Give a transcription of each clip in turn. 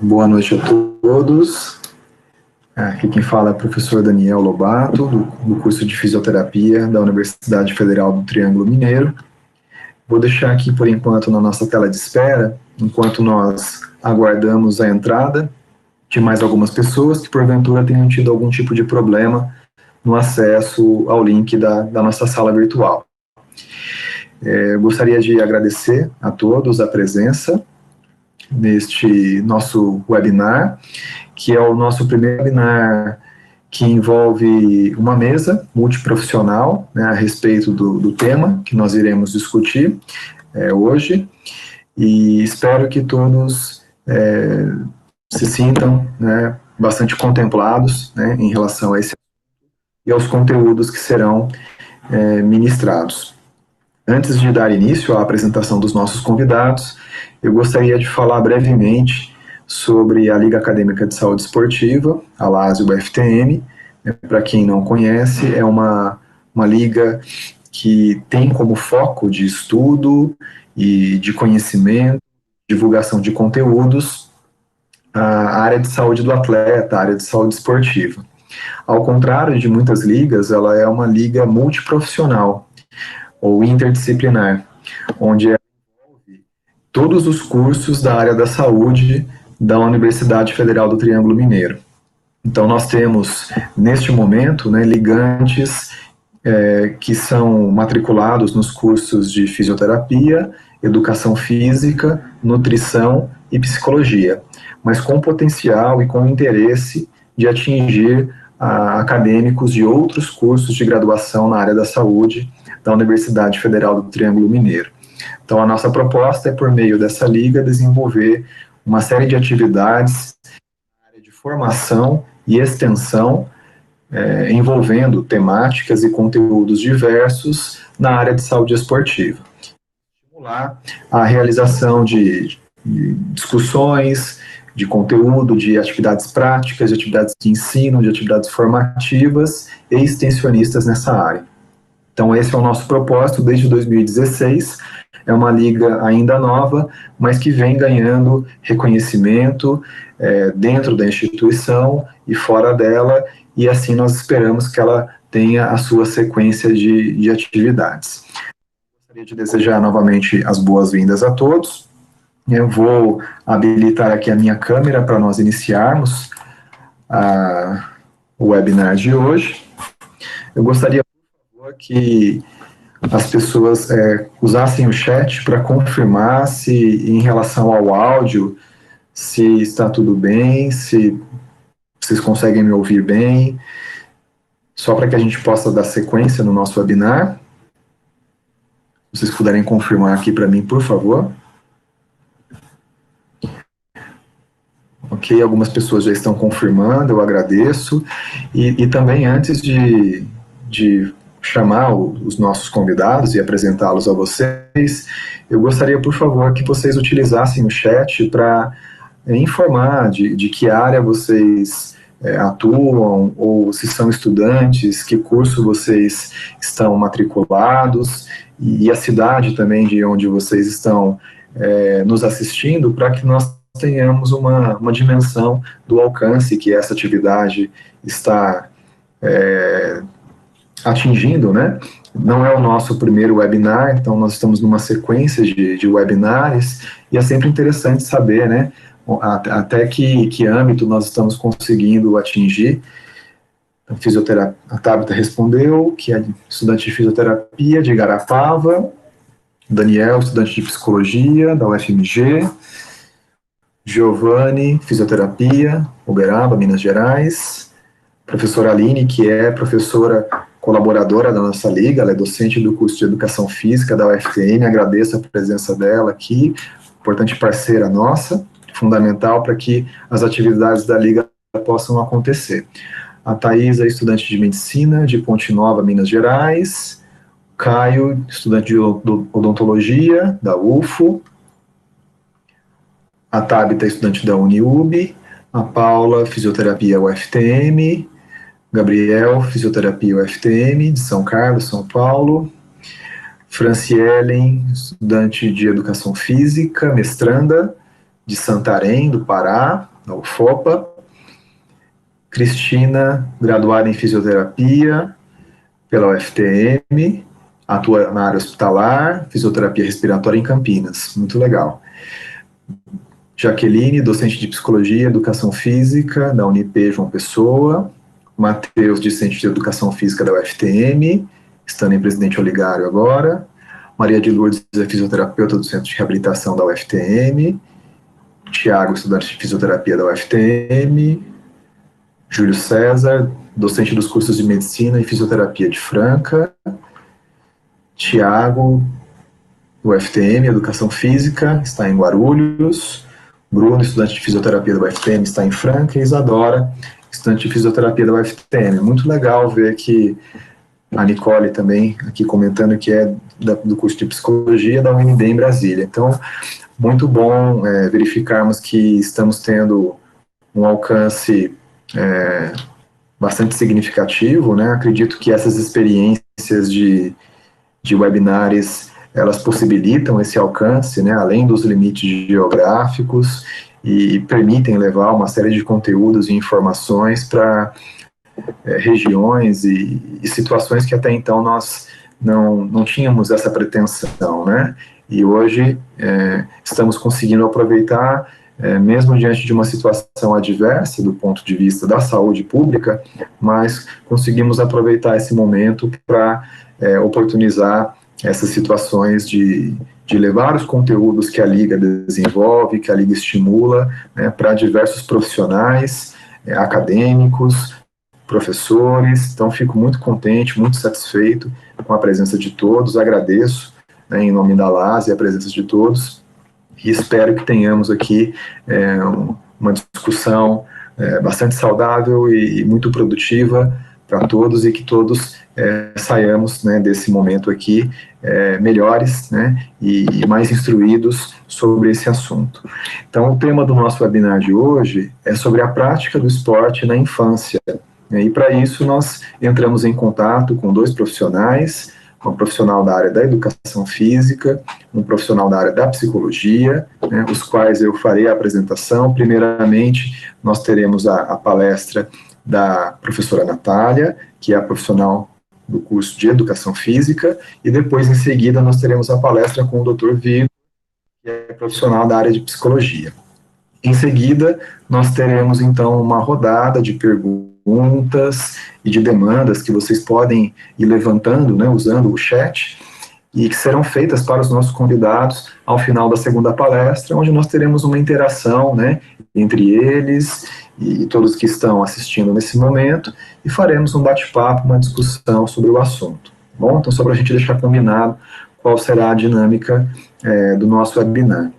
Boa noite a todos. Aqui quem fala é o professor Daniel Lobato, do curso de Fisioterapia da Universidade Federal do Triângulo Mineiro. Vou deixar aqui, por enquanto, na nossa tela de espera, enquanto nós aguardamos a entrada de mais algumas pessoas que, porventura, tenham tido algum tipo de problema no acesso ao link da nossa sala virtual. Eu gostaria de agradecer a todos a presença neste nosso webinar, que é o nosso primeiro webinar que envolve uma mesa multiprofissional, né, a respeito do tema que nós iremos discutir hoje, e espero que todos se sintam, né, bastante contemplados, né, em relação a esse e aos conteúdos que serão ministrados. Antes de dar início à apresentação dos nossos convidados, eu gostaria de falar brevemente sobre a Liga Acadêmica de Saúde Esportiva, a LASE-UFTM. Para quem não conhece, é uma liga que tem como foco de estudo e de conhecimento, divulgação de conteúdos, a área de saúde do atleta, a área de saúde esportiva. Ao contrário de muitas ligas, ela é uma liga multiprofissional, ou interdisciplinar, onde envolve todos os cursos da área da saúde da Universidade Federal do Triângulo Mineiro. Então, nós temos, neste momento, né, ligantes que são matriculados nos cursos de fisioterapia, educação física, nutrição e psicologia, mas com potencial e com interesse de atingir acadêmicos de outros cursos de graduação na área da saúde da Universidade Federal do Triângulo Mineiro. Então, a nossa proposta é, por meio dessa liga, desenvolver uma série de atividades na área de formação e extensão, envolvendo temáticas e conteúdos diversos na área de saúde esportiva. Estimular a realização de discussões, de conteúdo, de atividades práticas, de atividades de ensino, de atividades formativas e extensionistas nessa área. Então, esse é o nosso propósito desde 2016, é uma liga ainda nova, mas que vem ganhando reconhecimento dentro da instituição e fora dela, e assim nós esperamos que ela tenha a sua sequência de atividades. Gostaria de desejar novamente as boas-vindas a todos. Eu vou habilitar aqui a minha câmera para nós iniciarmos o webinar de hoje. Eu gostaria que as pessoas usassem o chat para confirmar se, em relação ao áudio, se está tudo bem, se vocês conseguem me ouvir bem, só para que a gente possa dar sequência no nosso webinar. Se vocês puderem confirmar aqui para mim, por favor. Ok, algumas pessoas já estão confirmando, eu agradeço. E também, antes de chamar os nossos convidados e apresentá-los a vocês, eu gostaria, por favor, que vocês utilizassem o chat para informar de que área vocês atuam, ou se são estudantes, que curso vocês estão matriculados, e a cidade também de onde vocês estão nos assistindo, para que nós tenhamos uma dimensão do alcance que essa atividade está atingindo, né? Não é o nosso primeiro webinar, então nós estamos numa sequência de webinars, e é sempre interessante saber, né, até que âmbito nós estamos conseguindo atingir. A Tabita respondeu que é estudante de fisioterapia de Igarapava, Daniel, estudante de psicologia da UFMG, Giovanni, fisioterapia, Uberaba, Minas Gerais, professora Aline, que é professora colaboradora da nossa liga, ela é docente do curso de Educação Física da UFTM, agradeço a presença dela aqui, importante parceira nossa, fundamental para que as atividades da liga possam acontecer. A Thaisa, estudante de Medicina de Ponte Nova, Minas Gerais, Caio, estudante de Odontologia da UFO, a Tabita, estudante da Uniub, a Paula, fisioterapia UFTM, Gabriel, fisioterapia UFTM, de São Carlos, São Paulo, Francielen, estudante de Educação Física, mestranda, de Santarém, do Pará, da UFOPA. Cristina, graduada em fisioterapia pela UFTM, atua na área hospitalar, fisioterapia respiratória em Campinas. Muito legal. Jaqueline, docente de psicologia e educação física da Unip João Pessoa. Matheus, discente de educação física da UFTM, estando em Presidente Oligário agora. Maria de Lourdes é fisioterapeuta do Centro de Reabilitação da UFTM. Tiago, estudante de fisioterapia da UFTM. Júlio César, docente dos cursos de medicina e fisioterapia de Franca. Tiago, UFTM, educação física, está em Guarulhos. Bruno, estudante de fisioterapia da UFTM, está em Franca. E Isadora, estudante de fisioterapia da UFTM. Muito legal ver que a Nicole também, aqui comentando que é do curso de psicologia da UND em Brasília. Então, muito bom verificarmos que estamos tendo um alcance bastante significativo, né? Acredito que essas experiências de webinars, elas possibilitam esse alcance, né? Além dos limites geográficos, e permitem levar uma série de conteúdos e informações para regiões e situações que até então nós não tínhamos essa pretensão, né? E hoje estamos conseguindo aproveitar, mesmo diante de uma situação adversa do ponto de vista da saúde pública, mas conseguimos aproveitar esse momento para oportunizar essas situações de levar os conteúdos que a Liga desenvolve, que a Liga estimula, né, para diversos profissionais, acadêmicos, professores. Então, fico muito contente, muito satisfeito com a presença de todos, agradeço, né, em nome da LASE, a presença de todos, e espero que tenhamos aqui uma discussão bastante saudável e muito produtiva para todos, e que todos saiamos, né, desse momento aqui melhores, né, e mais instruídos sobre esse assunto. Então, o tema do nosso webinar de hoje é sobre a prática do esporte na infância. E para isso nós entramos em contato com dois profissionais, um profissional da área da educação física, um profissional da área da psicologia, né, os quais eu farei a apresentação. Primeiramente, nós teremos a palestra da professora Natália, que é a profissional do curso de educação física, e depois, em seguida, nós teremos a palestra com o Dr. Vitor, que é profissional da área de psicologia. Em seguida, nós teremos, então, uma rodada de perguntas e de demandas que vocês podem ir levantando, né, usando o chat, e que serão feitas para os nossos convidados ao final da segunda palestra, onde nós teremos uma interação, né, entre eles e todos que estão assistindo nesse momento, e faremos um bate-papo, uma discussão sobre o assunto. Bom, então, só para a gente deixar combinado qual será a dinâmica do nosso webinar.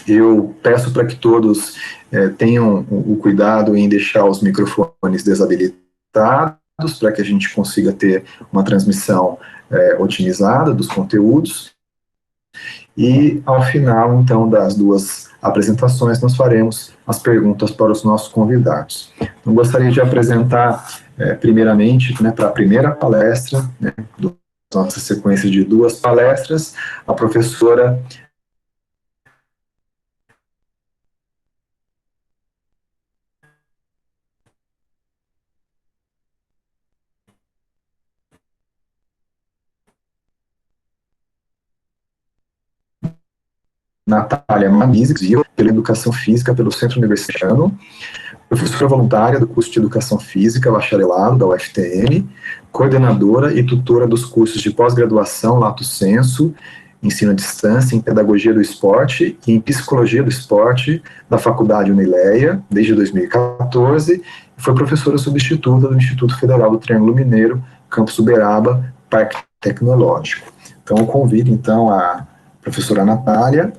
Eu peço para que todos tenham o cuidado em deixar os microfones desabilitados, para que a gente consiga ter uma transmissão otimizada dos conteúdos. E, ao final, então, das duas apresentações, nós faremos as perguntas para os nossos convidados. Então, gostaria de apresentar, primeiramente, né, para a primeira palestra, né, da nossa sequência de duas palestras, a professora Natália Mamizes, pela Educação Física pelo Centro Universitário, professora voluntária do curso de Educação Física, bacharelado da UFTM, coordenadora e tutora dos cursos de pós-graduação Lato Sensu, ensino à distância em Pedagogia do Esporte e em Psicologia do Esporte da Faculdade Unileia, desde 2014, e foi professora substituta do Instituto Federal do Triângulo Mineiro, Campus Uberaba, Parque Tecnológico. Então, eu convido, então, a professora Natália,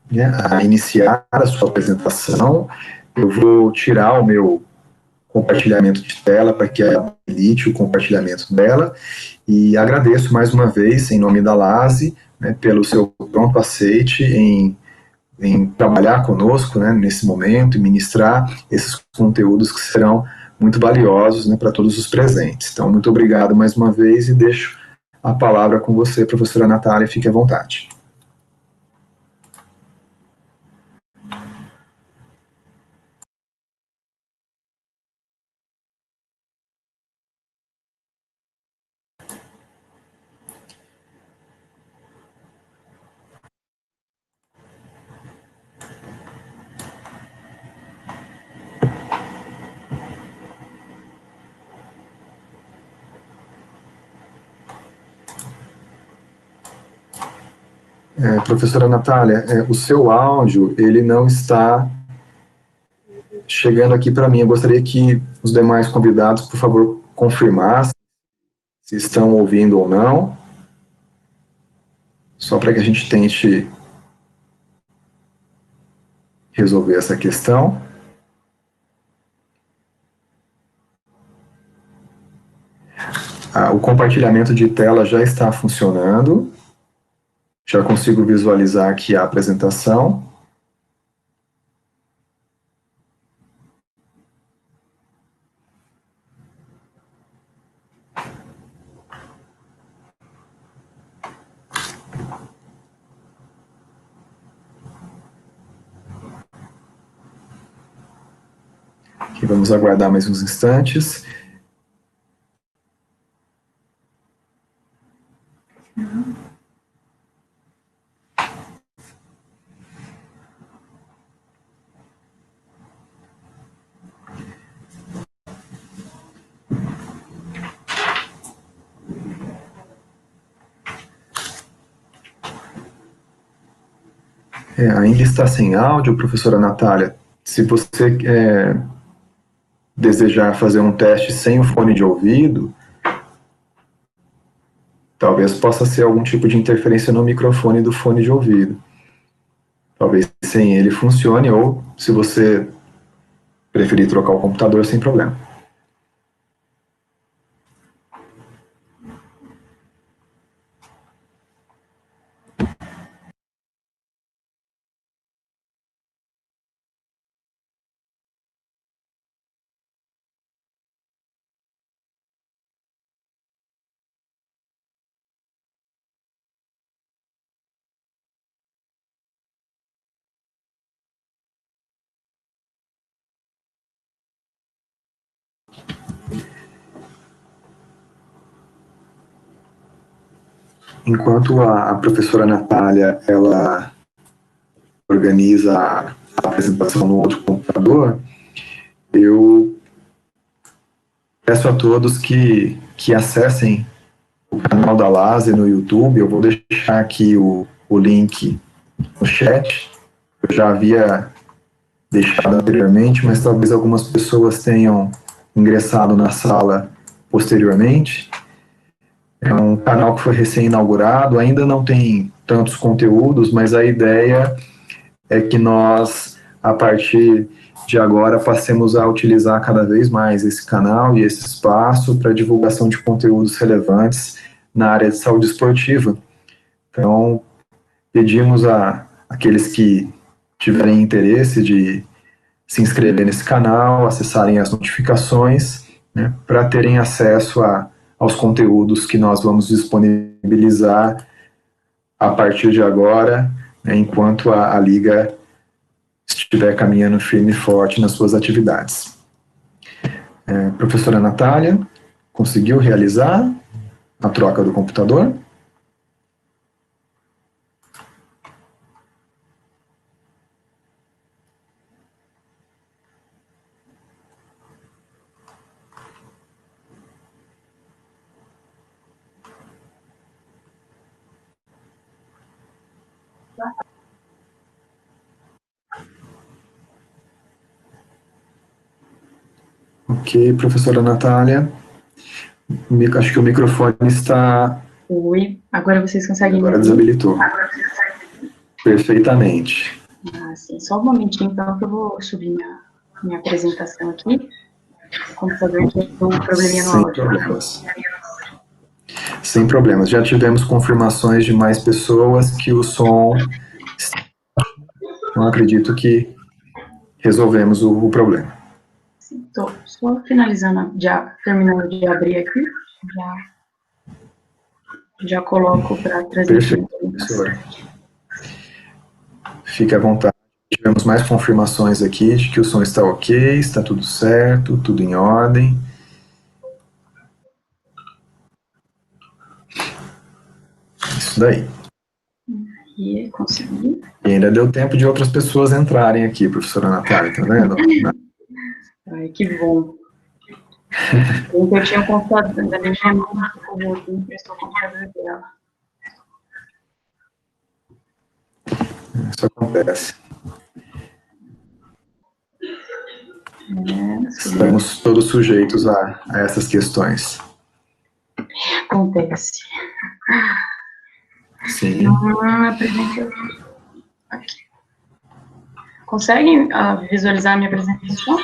né, a iniciar a sua apresentação. Eu vou tirar o meu compartilhamento de tela para que ela habilite o compartilhamento dela, e agradeço mais uma vez, em nome da LASE, né, pelo seu pronto aceite em trabalhar conosco, né, nesse momento, e ministrar esses conteúdos que serão muito valiosos, né, para todos os presentes. Então, muito obrigado mais uma vez, e deixo a palavra com você, professora Natália, fique à vontade. Professora Natália, o seu áudio, ele não está chegando aqui para mim. Eu gostaria que os demais convidados, por favor, confirmassem se estão ouvindo ou não, só para que a gente tente resolver essa questão. O compartilhamento de tela já está funcionando. Já consigo visualizar aqui a apresentação. Aqui vamos aguardar mais uns instantes. Ainda está sem áudio, professora Natália. Se você desejar fazer um teste sem o fone de ouvido, talvez possa ser algum tipo de interferência no microfone do fone de ouvido. Talvez sem ele funcione, ou se você preferir trocar o computador, sem problema. Enquanto a professora Natália, ela organiza a apresentação no outro computador, eu peço a todos que acessem o canal da LASE no YouTube. Eu vou deixar aqui o link no chat. Eu já havia deixado anteriormente, mas talvez algumas pessoas tenham ingressado na sala posteriormente. É um canal que foi recém-inaugurado, ainda não tem tantos conteúdos, mas a ideia é que nós, a partir de agora, passemos a utilizar cada vez mais esse canal e esse espaço para divulgação de conteúdos relevantes na área de saúde esportiva. Então, pedimos a aqueles que tiverem interesse de se inscrever nesse canal, acessarem as notificações, né, para terem acesso aos conteúdos que nós vamos disponibilizar a partir de agora, né, enquanto a Liga estiver caminhando firme e forte nas suas atividades. Professora Natália, conseguiu realizar a troca do computador? Ok, professora Natália. Acho que o microfone está... Oi, agora vocês conseguem Agora me ouvir? desabilitou. Perfeitamente. Sim. Só um momentinho, então, que eu vou subir minha apresentação aqui. O computador tem um probleminha no áudio. Sem problemas. Sem problemas. Já tivemos confirmações de mais pessoas que o som... Não acredito que resolvemos o problema. Estou só finalizando, terminando de abrir aqui. Já coloco para transmitir. Perfeito, professora. Fique à vontade. Tivemos mais confirmações aqui de que o som está ok, está tudo certo, tudo em ordem. Isso daí. E consegui. E ainda deu tempo de outras pessoas entrarem aqui, professora Natália, tá vendo? Ai, que bom. Eu tinha um computador, ainda deixei o computador dela. Isso acontece. Estamos todos sujeitos a essas questões. Acontece. Sim. Aqui. Conseguem visualizar a minha apresentação?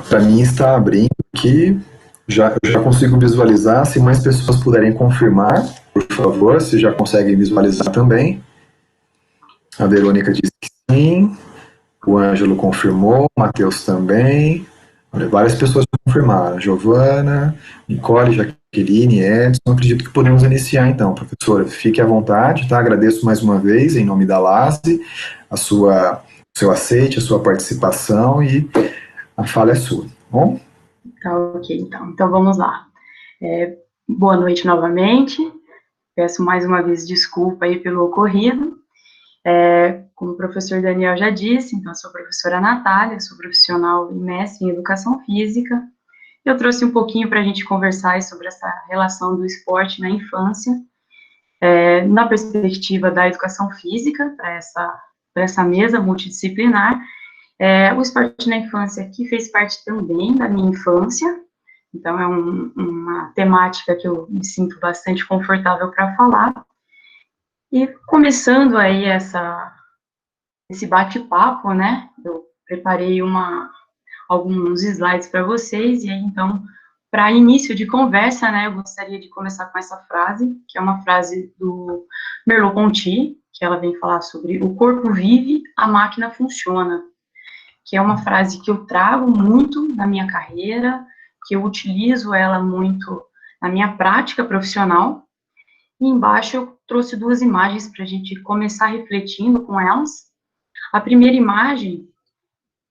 Para mim está abrindo aqui. Eu já consigo visualizar. Se mais pessoas puderem confirmar, por favor, se já conseguem visualizar também. A Verônica disse que sim. O Ângelo confirmou. O Matheus também. Olha, várias pessoas confirmaram. Giovana, Nicole, Jaqueline, Edson. Acredito que podemos iniciar então, professora. Fique à vontade, tá? Agradeço mais uma vez, em nome da LASE, o seu aceite, a sua participação e a fala é sua, tá bom? Tá, ok, então vamos lá. Boa noite novamente. Peço mais uma vez desculpa aí pelo ocorrido. Como o professor Daniel já disse, então, eu sou a professora Natália, sou profissional e mestre em Educação Física. Eu trouxe um pouquinho para a gente conversar sobre essa relação do esporte na infância, na perspectiva da Educação Física, para essa mesa multidisciplinar. O esporte na infância, que fez parte também da minha infância, então é uma temática que eu me sinto bastante confortável para falar. E começando aí esse bate-papo, né, eu preparei alguns slides para vocês, e aí, então, para início de conversa, né, eu gostaria de começar com essa frase, que é uma frase do Merleau-Ponty, que ela vem falar sobre o corpo vive, a máquina funciona, que é uma frase que eu trago muito na minha carreira, que eu utilizo ela muito na minha prática profissional. E embaixo eu trouxe duas imagens para a gente começar refletindo com elas. A primeira imagem,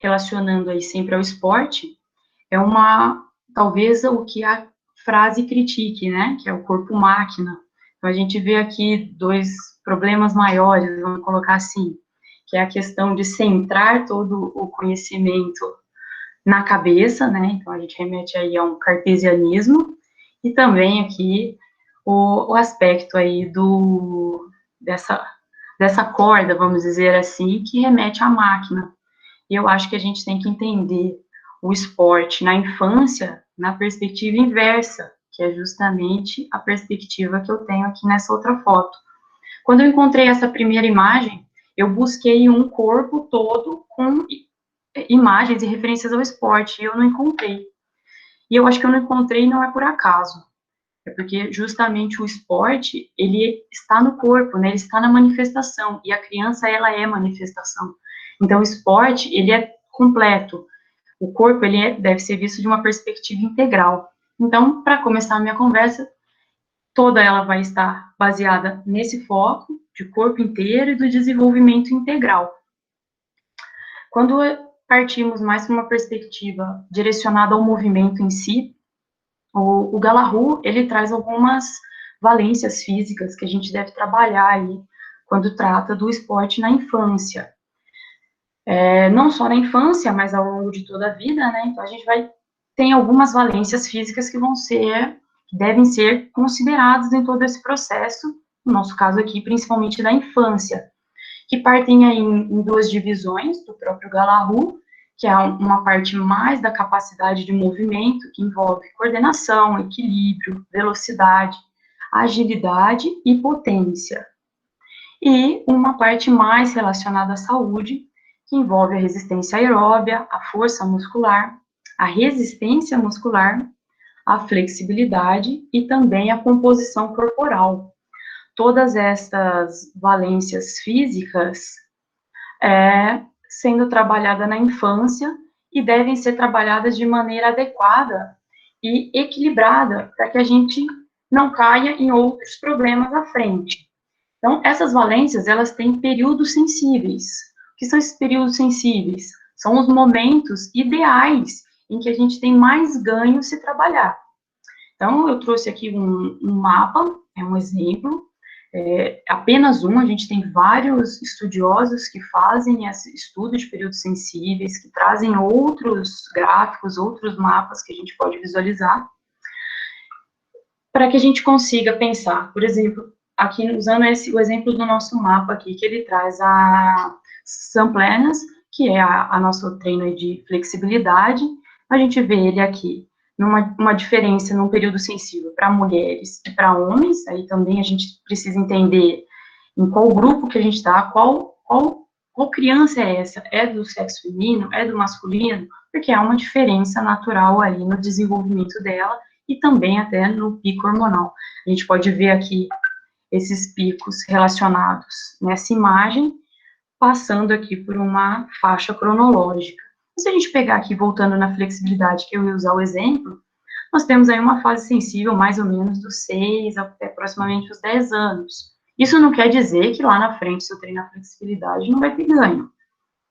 relacionando aí sempre ao esporte, é talvez o que a frase critique, né, que é o corpo-máquina. Então, a gente vê aqui dois problemas maiores, vamos colocar assim, que é a questão de centrar todo o conhecimento na cabeça, né, então a gente remete aí a um cartesianismo, e também aqui o aspecto aí dessa corda, vamos dizer assim, que remete à máquina. E eu acho que a gente tem que entender o esporte na infância na perspectiva inversa, que é justamente a perspectiva que eu tenho aqui nessa outra foto. Quando eu encontrei essa primeira imagem, eu busquei um corpo todo com imagens e referências ao esporte, e eu não encontrei. E eu acho que eu não encontrei não é por acaso, é porque justamente o esporte, ele está no corpo, né, ele está na manifestação, e a criança, ela é manifestação. Então, o esporte, ele é completo, o corpo, ele deve ser visto de uma perspectiva integral. Então, para começar a minha conversa, toda ela vai estar baseada nesse foco de corpo inteiro e do desenvolvimento integral. Quando partimos mais para uma perspectiva direcionada ao movimento em si, o Galahu, ele traz algumas valências físicas que a gente deve trabalhar aí quando trata do esporte na infância. Não só na infância, mas ao longo de toda a vida, né? Então a gente tem algumas valências físicas que devem ser consideradas em todo esse processo, no nosso caso aqui, principalmente da infância, que partem aí em duas divisões do próprio Galahu, que é uma parte mais da capacidade de movimento, que envolve coordenação, equilíbrio, velocidade, agilidade e potência. E uma parte mais relacionada à saúde, que envolve a resistência aeróbia, a força muscular, a resistência muscular, a flexibilidade e também a composição corporal. Todas estas valências físicas sendo trabalhada na infância e devem ser trabalhadas de maneira adequada e equilibrada para que a gente não caia em outros problemas à frente. Então, essas valências, elas têm períodos sensíveis. O que são esses períodos sensíveis? São os momentos ideais em que a gente tem mais ganho se trabalhar. Então, eu trouxe aqui um mapa, é um exemplo, apenas um, a gente tem vários estudiosos que fazem esse estudo de períodos sensíveis, que trazem outros gráficos, outros mapas que a gente pode visualizar, para que a gente consiga pensar, por exemplo, aqui usando o exemplo do nosso mapa aqui, que ele traz a Sunplanas, que é a nosso treino de flexibilidade. A gente vê ele aqui, uma diferença num período sensível para mulheres e para homens. Aí também a gente precisa entender em qual grupo que a gente está, qual criança é essa? É do sexo feminino? É do masculino? Porque há uma diferença natural aí no desenvolvimento dela e também até no pico hormonal. A gente pode ver aqui esses picos relacionados nessa imagem, passando aqui por uma faixa cronológica. Se a gente pegar aqui, voltando na flexibilidade, que eu ia usar o exemplo, nós temos aí uma fase sensível mais ou menos dos 6 até aproximadamente os 10 anos. Isso não quer dizer que lá na frente, se eu treinar flexibilidade, não vai ter ganho.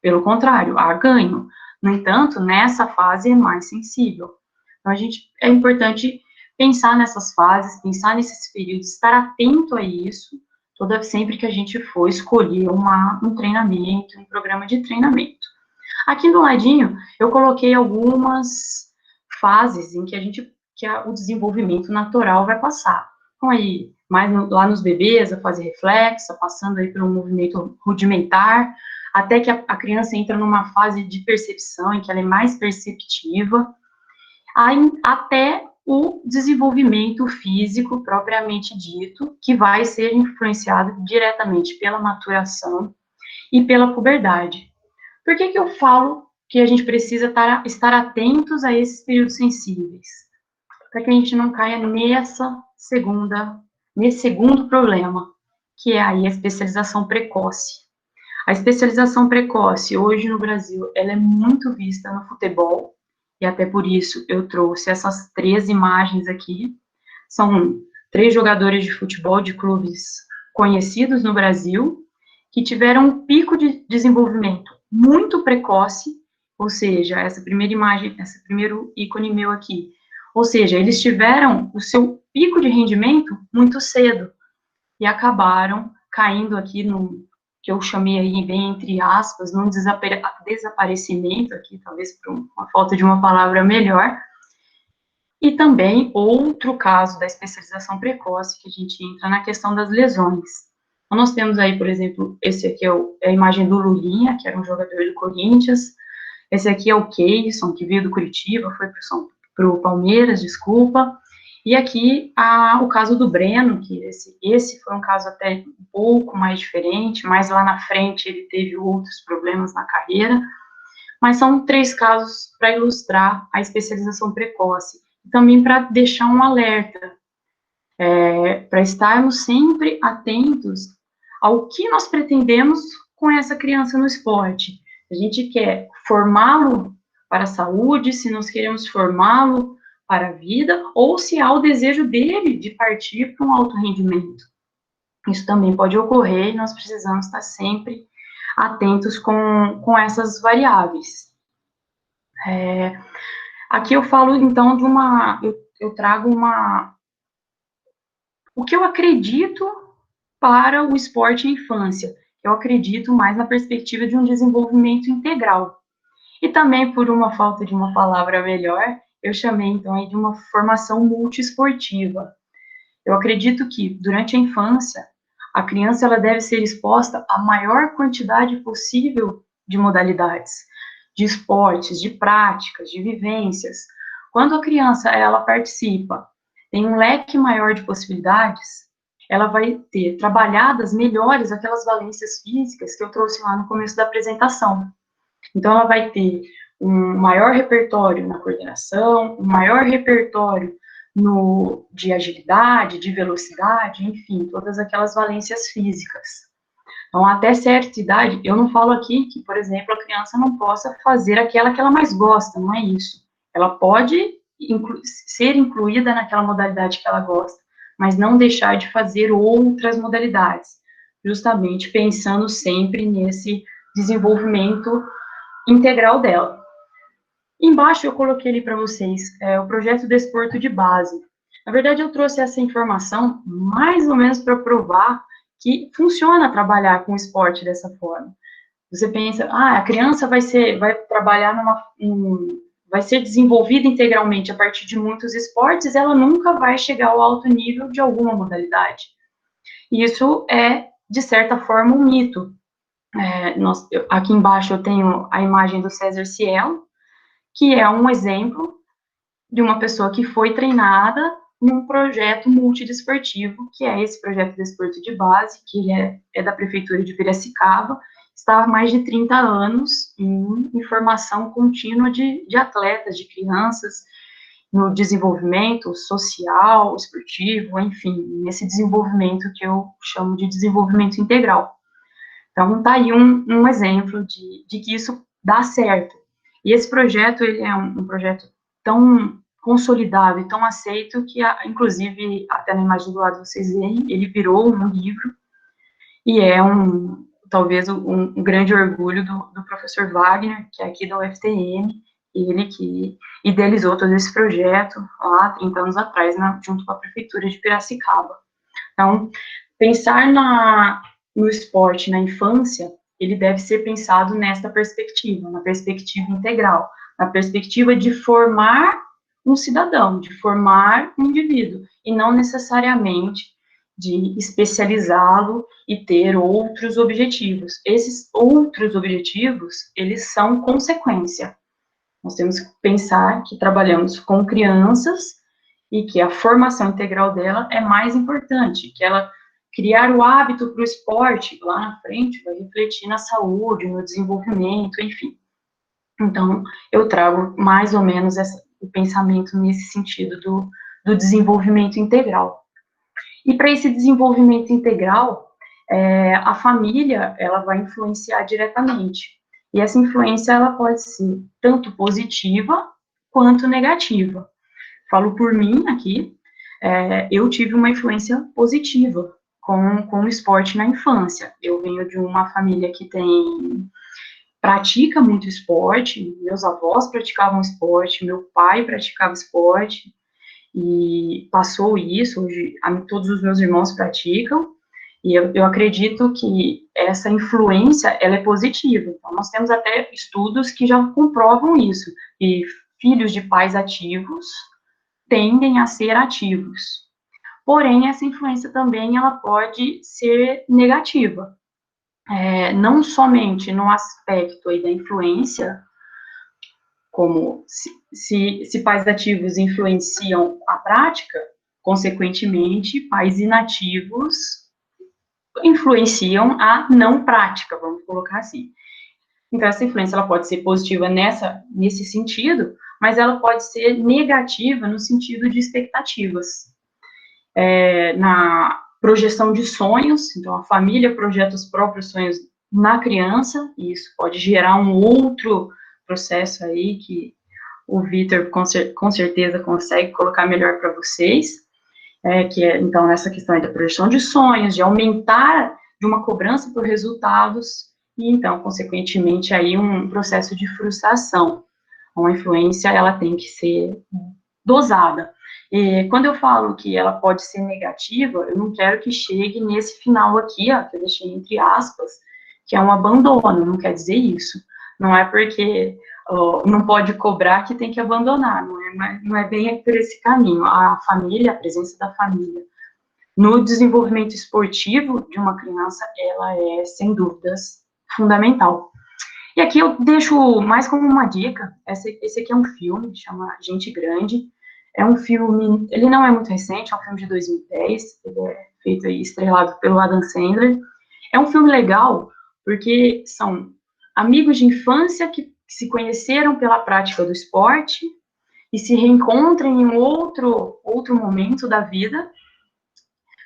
Pelo contrário, há ganho. No entanto, nessa fase é mais sensível. Então, é importante pensar nessas fases, pensar nesses períodos, estar atento a isso, sempre que a gente for escolher um treinamento, um programa de treinamento. Aqui do ladinho, eu coloquei algumas fases em que o desenvolvimento natural vai passar. Então, aí, lá nos bebês, a fase reflexa, passando aí por um movimento rudimentar, até que a criança entra numa fase de percepção, em que ela é mais perceptiva, aí, até o desenvolvimento físico propriamente dito, que vai ser influenciado diretamente pela maturação e pela puberdade. Por que eu falo que a gente precisa estar atentos a esses períodos sensíveis? Para que a gente não caia nesse segundo problema, que é aí a especialização precoce. A especialização precoce, hoje no Brasil, ela é muito vista no futebol, e até por isso eu trouxe essas 3 imagens aqui. São 3 jogadores de futebol de clubes conhecidos no Brasil, que tiveram um pico de desenvolvimento muito precoce, ou seja, essa primeira imagem, esse primeiro ícone meu aqui, ou seja, eles tiveram o seu pico de rendimento muito cedo, e acabaram caindo aqui no que eu chamei aí, bem entre aspas, num desaparecimento aqui, talvez por uma falta de uma palavra melhor, e também outro caso da especialização precoce, que a gente entra na questão das lesões. Então, nós temos aí, por exemplo, esse aqui é a imagem do Lulinha, que era um jogador do Corinthians, esse aqui é o Keison, que veio do Curitiba, foi para o Palmeiras, desculpa, e aqui o caso do Breno, que esse foi um caso até um pouco mais diferente, mas lá na frente ele teve outros problemas na carreira, mas são 3 casos para ilustrar a especialização precoce, e também para deixar um alerta, para estarmos sempre atentos ao que nós pretendemos com essa criança no esporte. A gente quer formá-lo para a saúde, se nós queremos formá-lo para a vida, ou se há o desejo dele de partir para um alto rendimento. Isso também pode ocorrer e nós precisamos estar sempre atentos com essas variáveis. Aqui eu falo, então, eu trago o que eu acredito para o esporte e infância. Eu acredito mais na perspectiva de um desenvolvimento integral. E também, por uma falta de uma palavra melhor, eu chamei, então, aí de uma formação multiesportiva. Eu acredito que, durante a infância, a criança ela deve ser exposta à maior quantidade possível de modalidades, de esportes, de práticas, de vivências. Quando a criança ela participa, tem um leque maior de possibilidades, ela vai ter trabalhadas melhores aquelas valências físicas que eu trouxe lá no começo da apresentação. Então, ela vai ter um maior repertório na coordenação, um maior repertório de agilidade, de velocidade, enfim, todas aquelas valências físicas. Então, até certa idade, eu não falo aqui que, por exemplo, a criança não possa fazer aquela que ela mais gosta, não é isso. Ela pode ser incluída naquela modalidade que ela gosta, mas não deixar de fazer outras modalidades, justamente pensando sempre nesse desenvolvimento integral dela. Embaixo eu coloquei ali para vocês o projeto Desporto de Base. Na verdade, eu trouxe essa informação mais ou menos para provar que funciona trabalhar com esporte dessa forma. Você pensa, a criança vai trabalhar vai ser desenvolvida integralmente a partir de muitos esportes, ela nunca vai chegar ao alto nível de alguma modalidade. E isso é, de certa forma, um mito. Aqui embaixo eu tenho a imagem do César Cielo, que é um exemplo de uma pessoa que foi treinada num projeto multidesportivo, que é esse projeto de desporto de base, que é da Prefeitura de Piracicaba, está há mais de 30 anos em formação contínua de atletas, de crianças, no desenvolvimento social, esportivo, enfim, nesse desenvolvimento que eu chamo de desenvolvimento integral. Então, está aí um exemplo de que isso dá certo. E esse projeto, ele é um projeto tão consolidado e tão aceito que, inclusive, até na imagem do lado vocês veem, ele virou um livro e é talvez um grande orgulho do professor Wagner, que é aqui da UFTM, ele que idealizou todo esse projeto lá 30 anos atrás, junto com a Prefeitura de Piracicaba. Então, pensar no esporte na infância, ele deve ser pensado nesta perspectiva, na perspectiva integral, na perspectiva de formar um cidadão, de formar um indivíduo, e não necessariamente de especializá-lo e ter outros objetivos. Esses outros objetivos, eles são consequência. Nós temos que pensar que trabalhamos com crianças e que a formação integral dela é mais importante, que ela criar o hábito para o esporte lá na frente vai refletir na saúde, no desenvolvimento, enfim. Então, eu trago mais ou menos o pensamento nesse sentido do desenvolvimento integral. E para esse desenvolvimento integral, a família, ela vai influenciar diretamente. E essa influência, ela pode ser tanto positiva quanto negativa. Falo por mim aqui, eu tive uma influência positiva com o esporte na infância. Eu venho de uma família que pratica muito esporte, meus avós praticavam esporte, meu pai praticava esporte, e passou isso, hoje todos os meus irmãos praticam, e eu acredito que essa influência, ela é positiva. Então, nós temos até estudos que já comprovam isso, e filhos de pais ativos tendem a ser ativos. Porém, essa influência também, ela pode ser negativa. Não somente no aspecto aí da influência, como se pais ativos influenciam a prática, consequentemente, pais inativos influenciam a não prática, vamos colocar assim. Então, essa influência ela pode ser positiva nesse sentido, mas ela pode ser negativa no sentido de expectativas. Na projeção de sonhos, então a família projeta os próprios sonhos na criança, e isso pode gerar um outro processo aí que o Vitor com certeza consegue colocar melhor para vocês, que é, então, nessa questão da projeção de sonhos, de aumentar de uma cobrança por resultados, e, então, consequentemente, aí um processo de frustração. Uma influência, ela tem que ser dosada. E quando eu falo que ela pode ser negativa, eu não quero que chegue nesse final aqui, ó, que eu deixei entre aspas, que é um abandono, não quer dizer isso. Não é porque não pode cobrar que tem que abandonar, não é bem por esse caminho. A família, a presença da família no desenvolvimento esportivo de uma criança, ela é, sem dúvidas, fundamental. E aqui eu deixo mais como uma dica, esse aqui é um filme, chama Gente Grande, é um filme, ele não é muito recente, é um filme de 2010, ele é feito e estrelado pelo Adam Sandler. É um filme legal, porque são amigos de infância que se conheceram pela prática do esporte e se reencontram em outro momento da vida,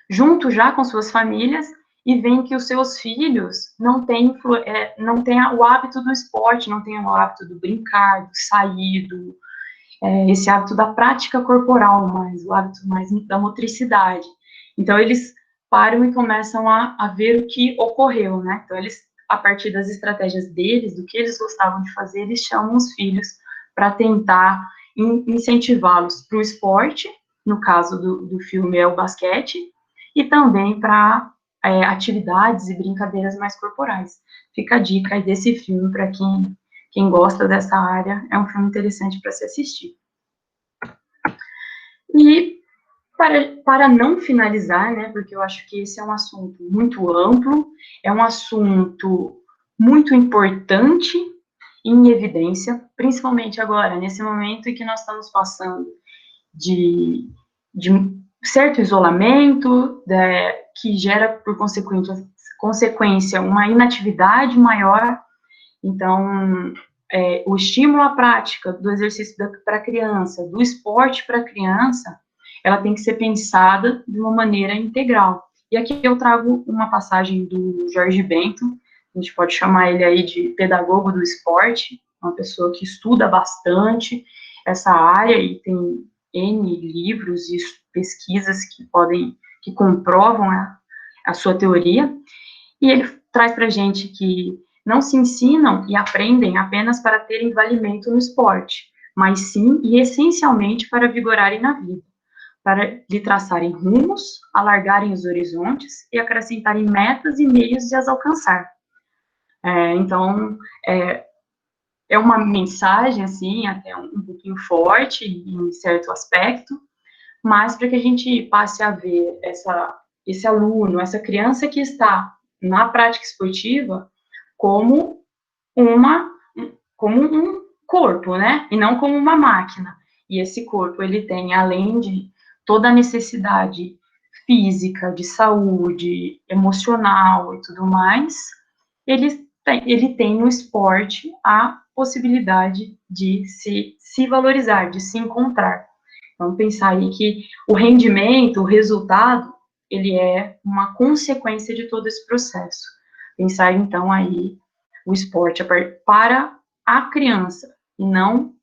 junto já com suas famílias, e veem que os seus filhos não têm o hábito do esporte, não têm o hábito do brincar, do sair, esse hábito da prática corporal, o hábito mais da motricidade. Então, eles param e começam a ver o que ocorreu, né? Então, eles, a partir das estratégias deles, do que eles gostavam de fazer, eles chamam os filhos para tentar incentivá-los para o esporte, no caso do filme é o basquete, e também para atividades e brincadeiras mais corporais. Fica a dica aí desse filme para quem gosta dessa área, é um filme interessante para se assistir. E Para não finalizar, né, porque eu acho que esse é um assunto muito amplo, é um assunto muito importante em evidência, principalmente agora, nesse momento em que nós estamos passando de certo isolamento, que gera, por consequência, uma inatividade maior. Então, o estímulo à prática do exercício para a criança, do esporte para a criança, ela tem que ser pensada de uma maneira integral. E aqui eu trago uma passagem do Jorge Bento, a gente pode chamar ele aí de pedagogo do esporte, uma pessoa que estuda bastante essa área e tem N livros e pesquisas que comprovam a sua teoria, e ele traz para a gente que não se ensinam e aprendem apenas para terem valimento no esporte, mas sim e essencialmente para vigorarem na vida, para lhe traçarem rumos, alargarem os horizontes e acrescentarem metas e meios de as alcançar. Então, é uma mensagem, assim, até um pouquinho forte em certo aspecto, mas para que a gente passe a ver esse aluno, essa criança que está na prática esportiva como como um corpo, né? E não como uma máquina. E esse corpo, ele tem, além de toda a necessidade física, de saúde, emocional e tudo mais, ele tem no esporte a possibilidade de se valorizar, de se encontrar. Vamos pensar aí que o rendimento, o resultado, ele é uma consequência de todo esse processo. Pensar, então, aí o esporte para a criança, e não...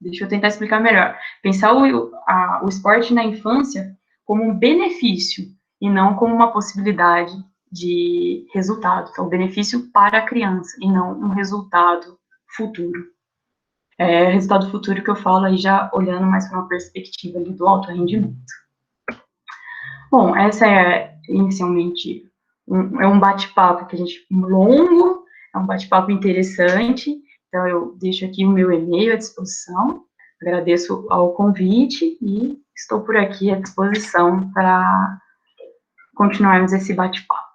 deixa eu tentar explicar melhor. Pensar o esporte na infância como um benefício, e não como uma possibilidade de resultado. Então, benefício para a criança, e não um resultado futuro. Resultado futuro que eu falo aí já olhando mais para uma perspectiva ali do alto rendimento. Bom, essa é inicialmente um bate-papo que a gente longo, é um bate-papo interessante, então eu deixo aqui o meu e-mail à disposição, agradeço ao convite e estou por aqui à disposição para continuarmos esse bate-papo.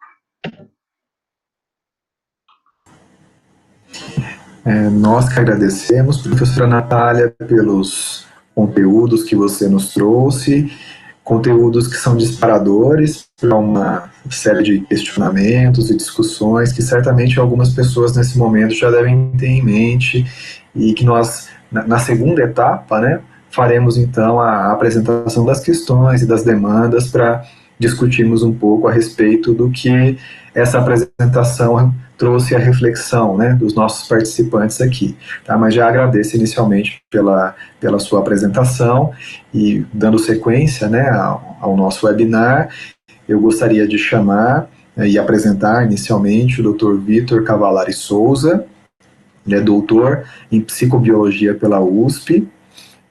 Nós que agradecemos, professora Natália, pelos conteúdos que você nos trouxe, conteúdos que são disparadores para uma série de questionamentos e discussões que certamente algumas pessoas nesse momento já devem ter em mente e que nós, na segunda etapa, né, faremos então a apresentação das questões e das demandas para discutirmos um pouco a respeito do que essa apresentação trouxe a reflexão, né, dos nossos participantes aqui, tá? Mas já agradeço inicialmente pela sua apresentação e dando sequência, né, ao nosso webinar, eu gostaria de chamar e apresentar inicialmente o Dr. Vitor Cavalari Souza. Ele é doutor em psicobiologia pela USP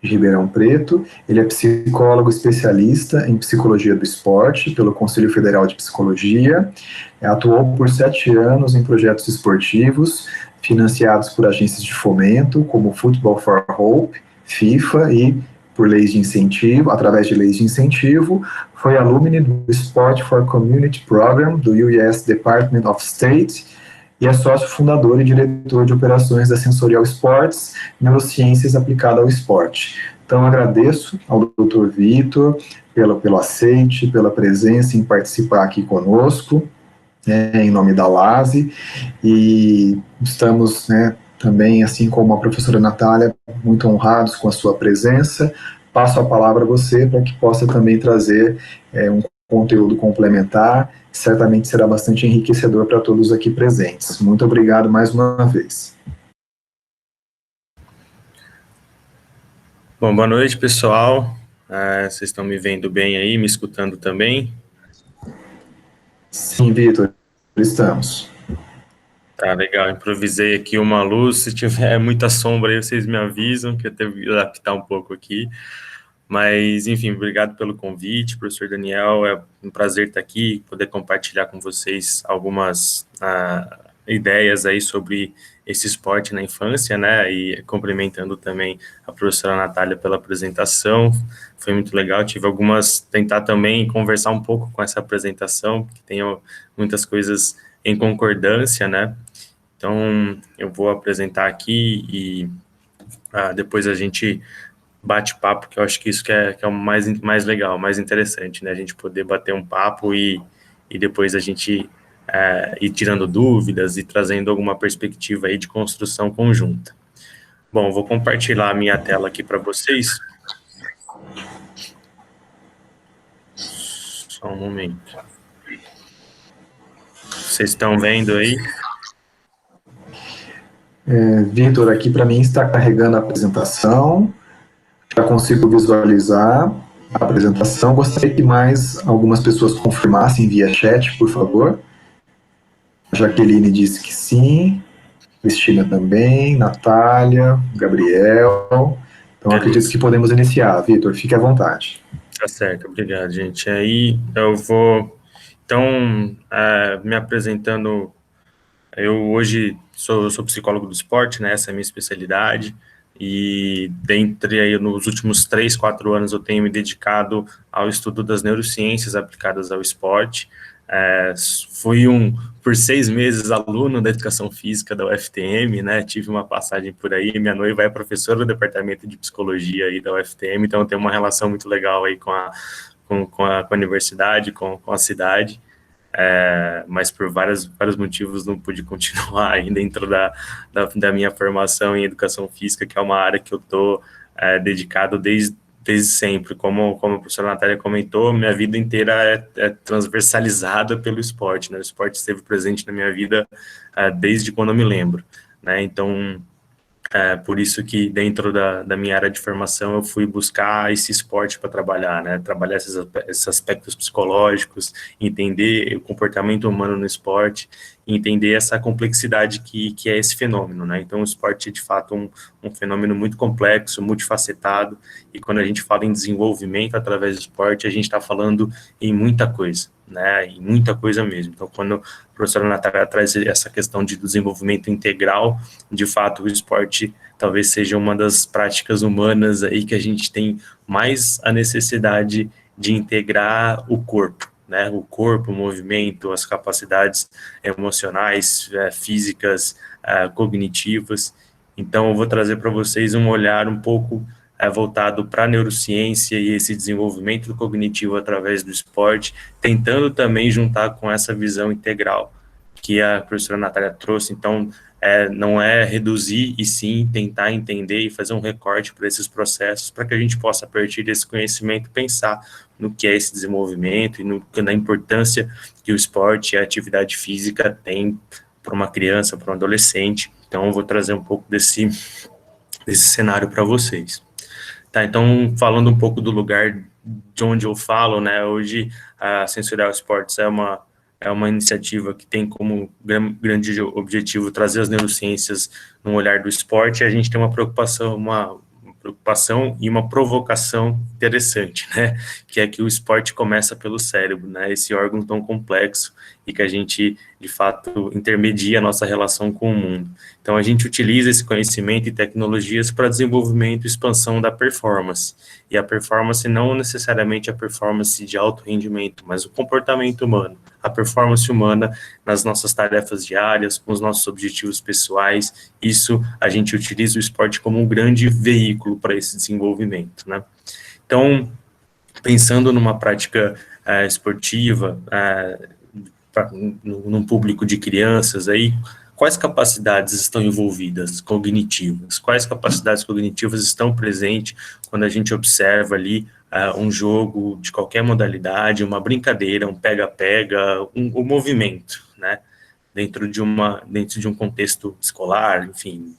de Ribeirão Preto, ele é psicólogo especialista em psicologia do esporte pelo Conselho Federal de Psicologia, atuou por 7 anos em projetos esportivos financiados por agências de fomento, como Football for Hope, FIFA e por leis de incentivo, através de leis de incentivo, foi alumni do Sport for Community Program do US Department of State e é sócio fundador e diretor de operações da Sensorial Sports, neurociências aplicada ao esporte. Então, agradeço ao Dr. Vitor pelo aceite, pela presença em participar aqui conosco, em nome da LASE, e estamos, né, também, assim como a professora Natália, muito honrados com a sua presença. Passo a palavra a você para que possa também trazer um conteúdo complementar, certamente será bastante enriquecedor para todos aqui presentes. Muito obrigado mais uma vez. Bom, boa noite, pessoal. Vocês estão me vendo bem aí, me escutando também? Sim, Vitor, estamos. Tá, legal. Improvisei aqui uma luz. Se tiver muita sombra aí, vocês me avisam, que eu tenho que adaptar um pouco aqui. Mas, enfim, obrigado pelo convite, professor Daniel. É um prazer estar aqui, poder compartilhar com vocês algumas ideias aí sobre esse esporte na infância, né, e cumprimentando também a professora Natália pela apresentação, foi muito legal, tentar também conversar um pouco com essa apresentação, que tem muitas coisas em concordância, né, então eu vou apresentar aqui e depois a gente bate papo, que eu acho que isso que é o mais legal, mais interessante, né, a gente poder bater um papo e depois a gente ir tirando dúvidas e trazendo alguma perspectiva aí de construção conjunta. Bom, vou compartilhar a minha tela aqui para vocês. Só um momento. Vocês estão vendo aí? Vitor, aqui para mim está carregando a apresentação. Já consigo visualizar a apresentação. Gostaria que mais algumas pessoas confirmassem via chat, por favor. Jaqueline disse que sim, Cristina também, Natália, Gabriel. Então, acredito que podemos iniciar. Vitor, fique à vontade. Tá certo, obrigado, gente. Aí eu vou, então, me apresentando. Eu hoje sou psicólogo do esporte, né? Essa é a minha especialidade. E nos últimos 3, 4 anos eu tenho me dedicado ao estudo das neurociências aplicadas ao esporte. Fui por 6 meses aluno da educação física da UFTM, né, tive uma passagem por aí, minha noiva é professora do departamento de psicologia aí da UFTM, então eu tenho uma relação muito legal aí com a universidade, com a cidade, mas por vários motivos não pude continuar aí dentro da minha formação em educação física, que é uma área que eu estou dedicado desde sempre. Como a professora Natália comentou, minha vida inteira é transversalizada pelo esporte, né? O esporte esteve presente na minha vida desde quando eu me lembro, né? Então, por isso que dentro da minha área de formação eu fui buscar esse esporte para trabalhar, né? Trabalhar esses aspectos psicológicos, entender o comportamento humano no esporte, entender essa complexidade que é esse fenômeno, né? Então o esporte é de fato um fenômeno muito complexo, multifacetado, e quando a gente fala em desenvolvimento através do esporte, a gente está falando em muita coisa, né? Em muita coisa mesmo. Então quando a professora Natália traz essa questão de desenvolvimento integral, de fato o esporte talvez seja uma das práticas humanas aí que a gente tem mais a necessidade de integrar o corpo, né? O corpo, o movimento, as capacidades emocionais, físicas, cognitivas. Então, eu vou trazer para vocês um olhar um pouco voltado para a neurociência e esse desenvolvimento cognitivo através do esporte, tentando também juntar com essa visão integral que a professora Natália trouxe. Então, não é reduzir, e sim tentar entender e fazer um recorte para esses processos, para que a gente possa, a partir desse conhecimento, pensar no que é esse desenvolvimento e na importância que o esporte e a atividade física tem para uma criança, para um adolescente. Então, eu vou trazer um pouco desse cenário para vocês. Tá, então, falando um pouco do lugar de onde eu falo, né, hoje a Sensorial Sports é uma iniciativa que tem como grande objetivo trazer as neurociências no olhar do esporte, e a gente tem uma preocupação e uma provocação interessante, né, que é que o esporte começa pelo cérebro, né, esse órgão tão complexo e que a gente, de fato, intermedia a nossa relação com o mundo. Então, a gente utiliza esse conhecimento e tecnologias para desenvolvimento e expansão da performance, e a performance não necessariamente a performance de alto rendimento, mas o comportamento humano, a performance humana nas nossas tarefas diárias, com os nossos objetivos pessoais. Isso, a gente utiliza o esporte como um grande veículo para esse desenvolvimento, né? Então, pensando numa prática esportiva, num público de crianças aí, quais capacidades estão envolvidas, cognitivas? Quais capacidades cognitivas estão presentes quando a gente observa ali um jogo de qualquer modalidade, uma brincadeira, um pega-pega, um movimento, né? Dentro de um contexto escolar, enfim,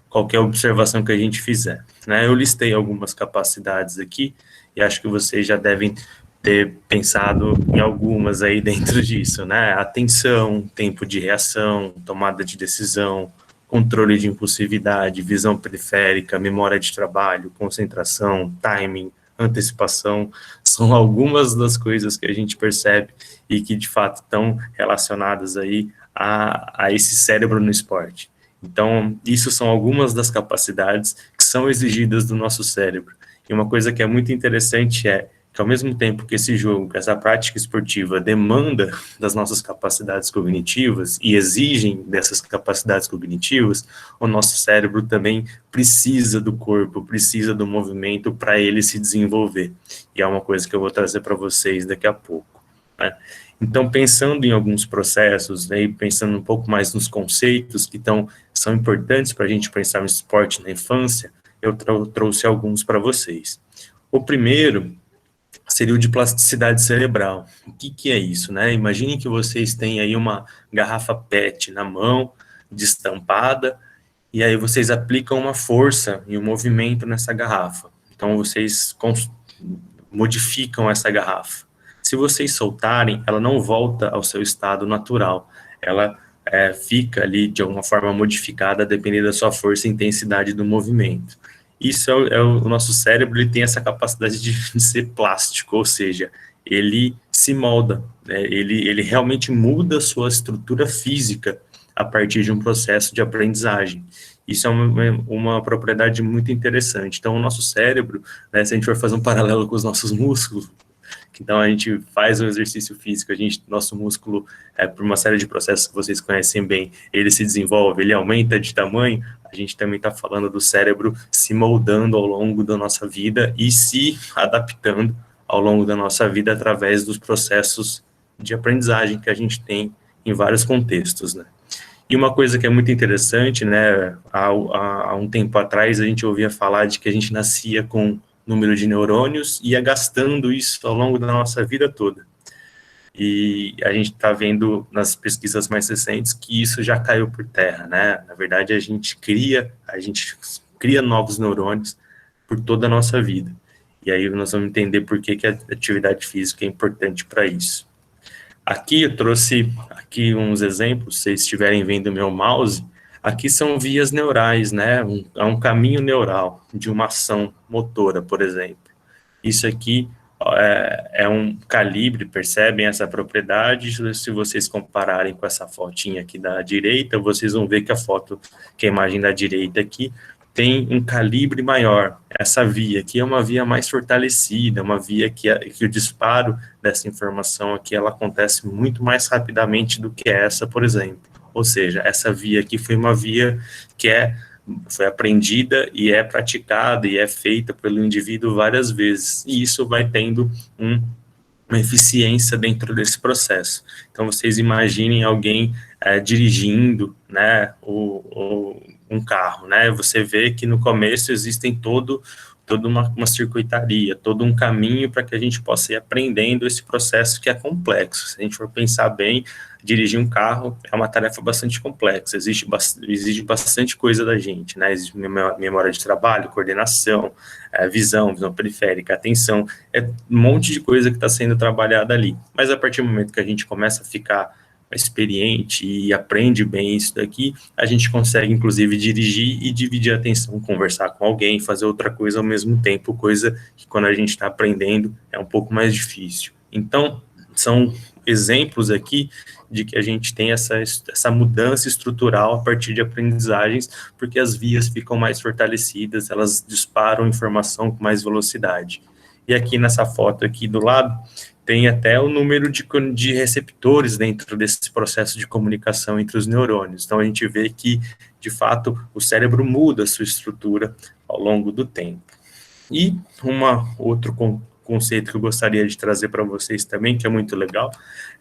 qualquer observação que a gente fizer, né? Eu listei algumas capacidades aqui e acho que vocês já devem ter pensado em algumas aí dentro disso, né? Atenção, tempo de reação, tomada de decisão, controle de impulsividade, visão periférica, memória de trabalho, concentração, timing, antecipação, são algumas das coisas que a gente percebe e que de fato estão relacionadas aí a esse cérebro no esporte. Então, isso são algumas das capacidades que são exigidas do nosso cérebro. E uma coisa que é muito interessante é que, ao mesmo tempo que esse jogo, que essa prática esportiva demanda das nossas capacidades cognitivas e exigem dessas capacidades cognitivas, o nosso cérebro também precisa do corpo, precisa do movimento para ele se desenvolver. E é uma coisa que eu vou trazer para vocês daqui a pouco, né? Então, pensando em alguns processos, né, pensando um pouco mais nos conceitos que são importantes para a gente pensar no esporte na infância, eu trouxe alguns para vocês. O primeiro seria o de plasticidade cerebral. O que é isso, né? Imagine que vocês têm aí uma garrafa PET na mão, destampada, e aí vocês aplicam uma força e um movimento nessa garrafa. Então, vocês modificam essa garrafa. Se vocês soltarem, ela não volta ao seu estado natural. Ela fica ali de alguma forma modificada, dependendo da sua força e intensidade do movimento. Isso o nosso cérebro, ele tem essa capacidade de ser plástico, ou seja, ele se molda, né? Ele realmente muda a sua estrutura física a partir de um processo de aprendizagem. Isso é uma propriedade muito interessante. Então, o nosso cérebro, né, se a gente for fazer um paralelo com os nossos músculos, então a gente faz um exercício físico, nosso músculo, por uma série de processos que vocês conhecem bem, ele se desenvolve, ele aumenta de tamanho. A gente também está falando do cérebro se moldando ao longo da nossa vida e se adaptando ao longo da nossa vida através dos processos de aprendizagem que a gente tem em vários contextos, né? E uma coisa que é muito interessante, né, há um tempo atrás a gente ouvia falar de que a gente nascia com número de neurônios e ia gastando isso ao longo da nossa vida toda. E a gente está vendo nas pesquisas mais recentes que isso já caiu por terra, né? Na verdade, a gente cria novos neurônios por toda a nossa vida. E aí nós vamos entender por que a atividade física é importante para isso. Aqui eu trouxe aqui uns exemplos, se vocês estiverem vendo o meu mouse, aqui são vias neurais, né? É um caminho neural de uma ação motora, por exemplo. Isso aqui é um calibre, percebem essa propriedade? Se vocês compararem com essa fotinha aqui da direita, vocês vão ver que a imagem da direita aqui tem um calibre maior. Essa via aqui é uma via mais fortalecida, uma via que o disparo dessa informação aqui, ela acontece muito mais rapidamente do que essa, por exemplo. Ou seja, essa via aqui foi uma via que foi aprendida e é praticada e é feita pelo indivíduo várias vezes. E isso vai tendo uma eficiência dentro desse processo. Então, vocês imaginem alguém dirigindo, né, um carro, né? Você vê que no começo existem toda uma circuitaria, todo um caminho para que a gente possa ir aprendendo esse processo que é complexo. Se a gente for pensar bem, dirigir um carro é uma tarefa bastante complexa, exige bastante coisa da gente, né? Exige memória de trabalho, coordenação, visão periférica, atenção, um monte de coisa que está sendo trabalhada ali. Mas a partir do momento que a gente começa a ficar experiente e aprende bem isso daqui, a gente consegue, inclusive, dirigir e dividir a atenção, conversar com alguém, fazer outra coisa ao mesmo tempo, coisa que quando a gente está aprendendo é um pouco mais difícil. Então, são exemplos aqui de que a gente tem essa mudança estrutural a partir de aprendizagens, porque as vias ficam mais fortalecidas, elas disparam informação com mais velocidade. E aqui nessa foto aqui do lado, tem até o número de receptores dentro desse processo de comunicação entre os neurônios. Então, a gente vê que, de fato, o cérebro muda a sua estrutura ao longo do tempo. E outro conceito que eu gostaria de trazer para vocês também, que é muito legal,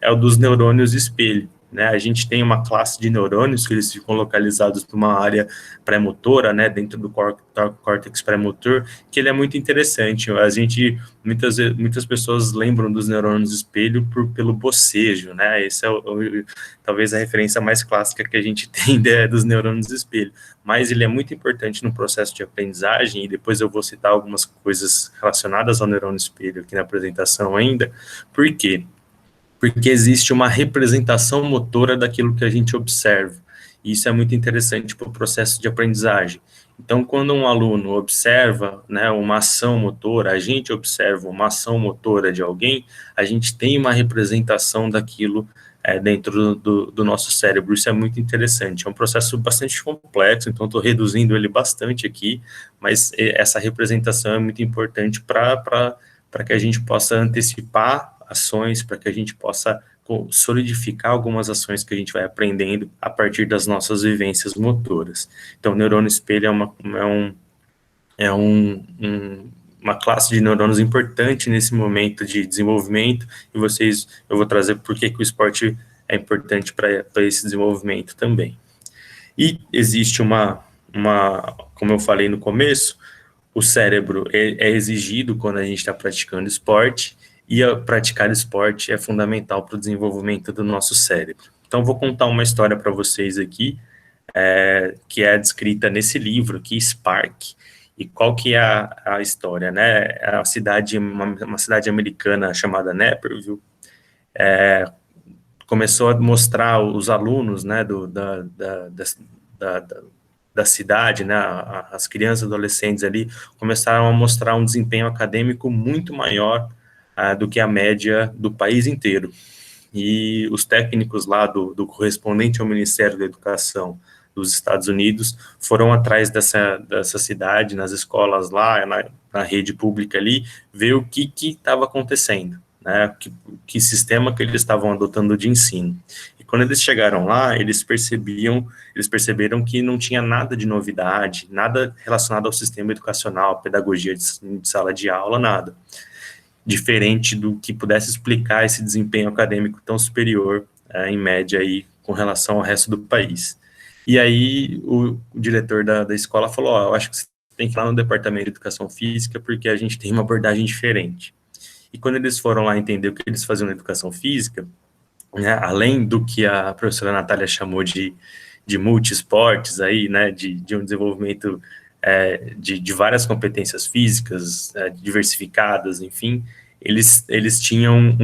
é o dos neurônios espelho, né? A gente tem uma classe de neurônios que eles ficam localizados numa área pré-motora, né, dentro do córtex pré-motor, que ele é muito interessante. Muitas pessoas lembram dos neurônios espelho pelo bocejo, né? Esse é talvez a referência mais clássica que a gente tem dos neurônios espelho, mas ele é muito importante no processo de aprendizagem, e depois eu vou citar algumas coisas relacionadas ao neurônio espelho aqui na apresentação ainda. Por quê? Porque existe uma representação motora daquilo que a gente observa. E isso é muito interessante para o processo de aprendizagem. Então, quando um aluno observa, né, uma ação motora, a gente observa uma ação motora de alguém, a gente tem uma representação daquilo dentro do nosso cérebro. Isso é muito interessante. É um processo bastante complexo, então estou reduzindo ele bastante aqui, mas essa representação é muito importante para que a gente possa antecipar ações, para que a gente possa solidificar algumas ações que a gente vai aprendendo a partir das nossas vivências motoras. Então, o neurônio espelho uma classe de neurônios importante nesse momento de desenvolvimento, e eu vou trazer por que o esporte é importante para esse desenvolvimento também. E existe como eu falei no começo, o cérebro é exigido quando a gente está praticando esporte, e praticar esporte é fundamental para o desenvolvimento do nosso cérebro. Então, vou contar uma história para vocês aqui, que é descrita nesse livro aqui, Spark. E qual que é a história, né? Uma cidade americana chamada Naperville começou a mostrar os alunos, né, da cidade, né, as crianças e adolescentes ali começaram a mostrar um desempenho acadêmico muito maior do que a média do país inteiro. E os técnicos lá do correspondente ao Ministério da Educação dos Estados Unidos foram atrás dessa cidade, nas escolas lá, na rede pública ali, ver o que estava acontecendo, né, que sistema que eles estavam adotando de ensino. E quando eles chegaram lá, eles perceberam que não tinha nada de novidade, nada relacionado ao sistema educacional, pedagogia de sala de aula, nada diferente do que pudesse explicar esse desempenho acadêmico tão superior, em média, aí, com relação ao resto do país. E aí o diretor da escola falou, eu acho que você tem que ir lá no departamento de educação física, porque a gente tem uma abordagem diferente. E quando eles foram lá entender o que eles faziam na educação física, né, além do que a professora Natália chamou de multiesportes, aí, né, de um desenvolvimento de várias competências físicas, diversificadas, enfim, eles tinham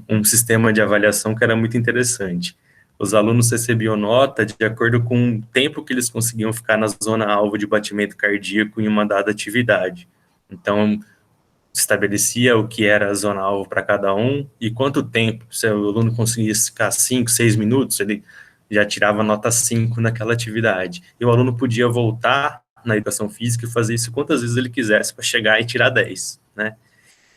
um sistema de avaliação que era muito interessante. Os alunos recebiam nota de acordo com o tempo que eles conseguiam ficar na zona-alvo de batimento cardíaco em uma dada atividade. Então, estabelecia o que era a zona-alvo para cada um, e quanto tempo, se o aluno conseguisse ficar 5, 6 minutos, ele já tirava nota 5 naquela atividade. E o aluno podia voltar na educação física e fazer isso quantas vezes ele quisesse para chegar e tirar 10, né?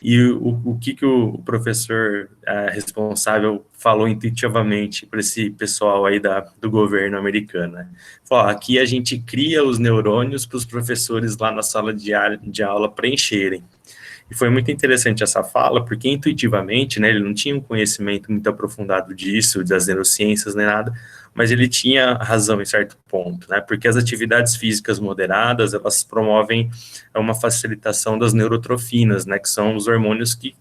E o que o professor responsável falou intuitivamente para esse pessoal aí do governo americano, né? Falou, aqui a gente cria os neurônios para os professores lá na sala de aula preencherem. E foi muito interessante essa fala, porque intuitivamente, né, ele não tinha um conhecimento muito aprofundado disso, das neurociências, nem nada, mas ele tinha razão em certo ponto, né, porque as atividades físicas moderadas, elas promovem uma facilitação das neurotrofinas, né, que são os hormônios que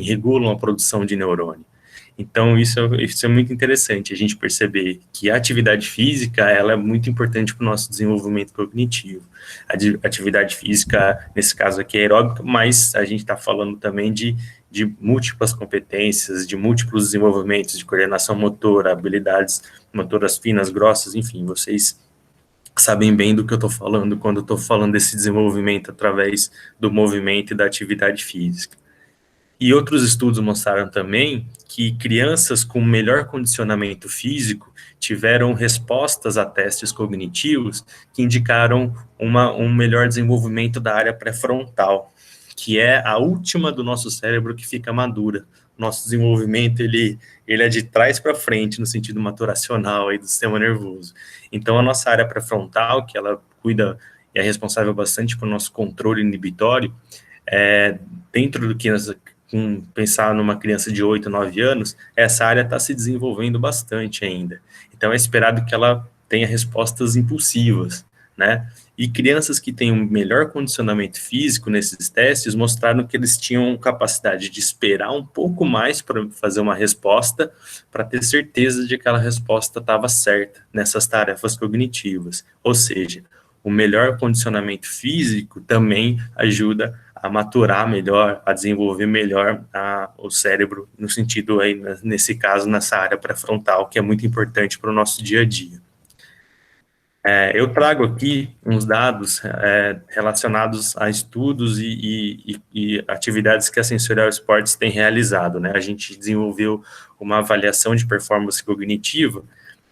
regulam a produção de neurônio. Então, isso é muito interessante, a gente perceber que a atividade física, ela é muito importante para o nosso desenvolvimento cognitivo. A atividade física, nesse caso aqui, é aeróbica, mas a gente está falando também de múltiplas competências, de múltiplos desenvolvimentos, de coordenação motora, habilidades motoras finas, grossas, enfim, vocês sabem bem do que eu estou falando quando eu estou falando desse desenvolvimento através do movimento e da atividade física. E outros estudos mostraram também que crianças com melhor condicionamento físico tiveram respostas a testes cognitivos que indicaram um melhor desenvolvimento da área pré-frontal, que é a última do nosso cérebro que fica madura. Nosso desenvolvimento, ele é de trás para frente, no sentido maturacional aí do sistema nervoso. Então, a nossa área pré-frontal, que ela cuida e é responsável bastante pelo nosso controle inibitório, dentro do que pensar numa criança de 8, 9 anos, essa área está se desenvolvendo bastante ainda. Então, é esperado que ela tenha respostas impulsivas, né? E crianças que têm um melhor condicionamento físico nesses testes mostraram que eles tinham capacidade de esperar um pouco mais para fazer uma resposta, para ter certeza de que aquela resposta estava certa nessas tarefas cognitivas. Ou seja, o melhor condicionamento físico também ajuda a maturar melhor, a desenvolver melhor o cérebro, no sentido aí, nesse caso, nessa área pré-frontal, que é muito importante para o nosso dia a dia. Eu trago aqui uns dados relacionados a estudos e atividades que a Sensorial Sports tem realizado, né? A gente desenvolveu uma avaliação de performance cognitiva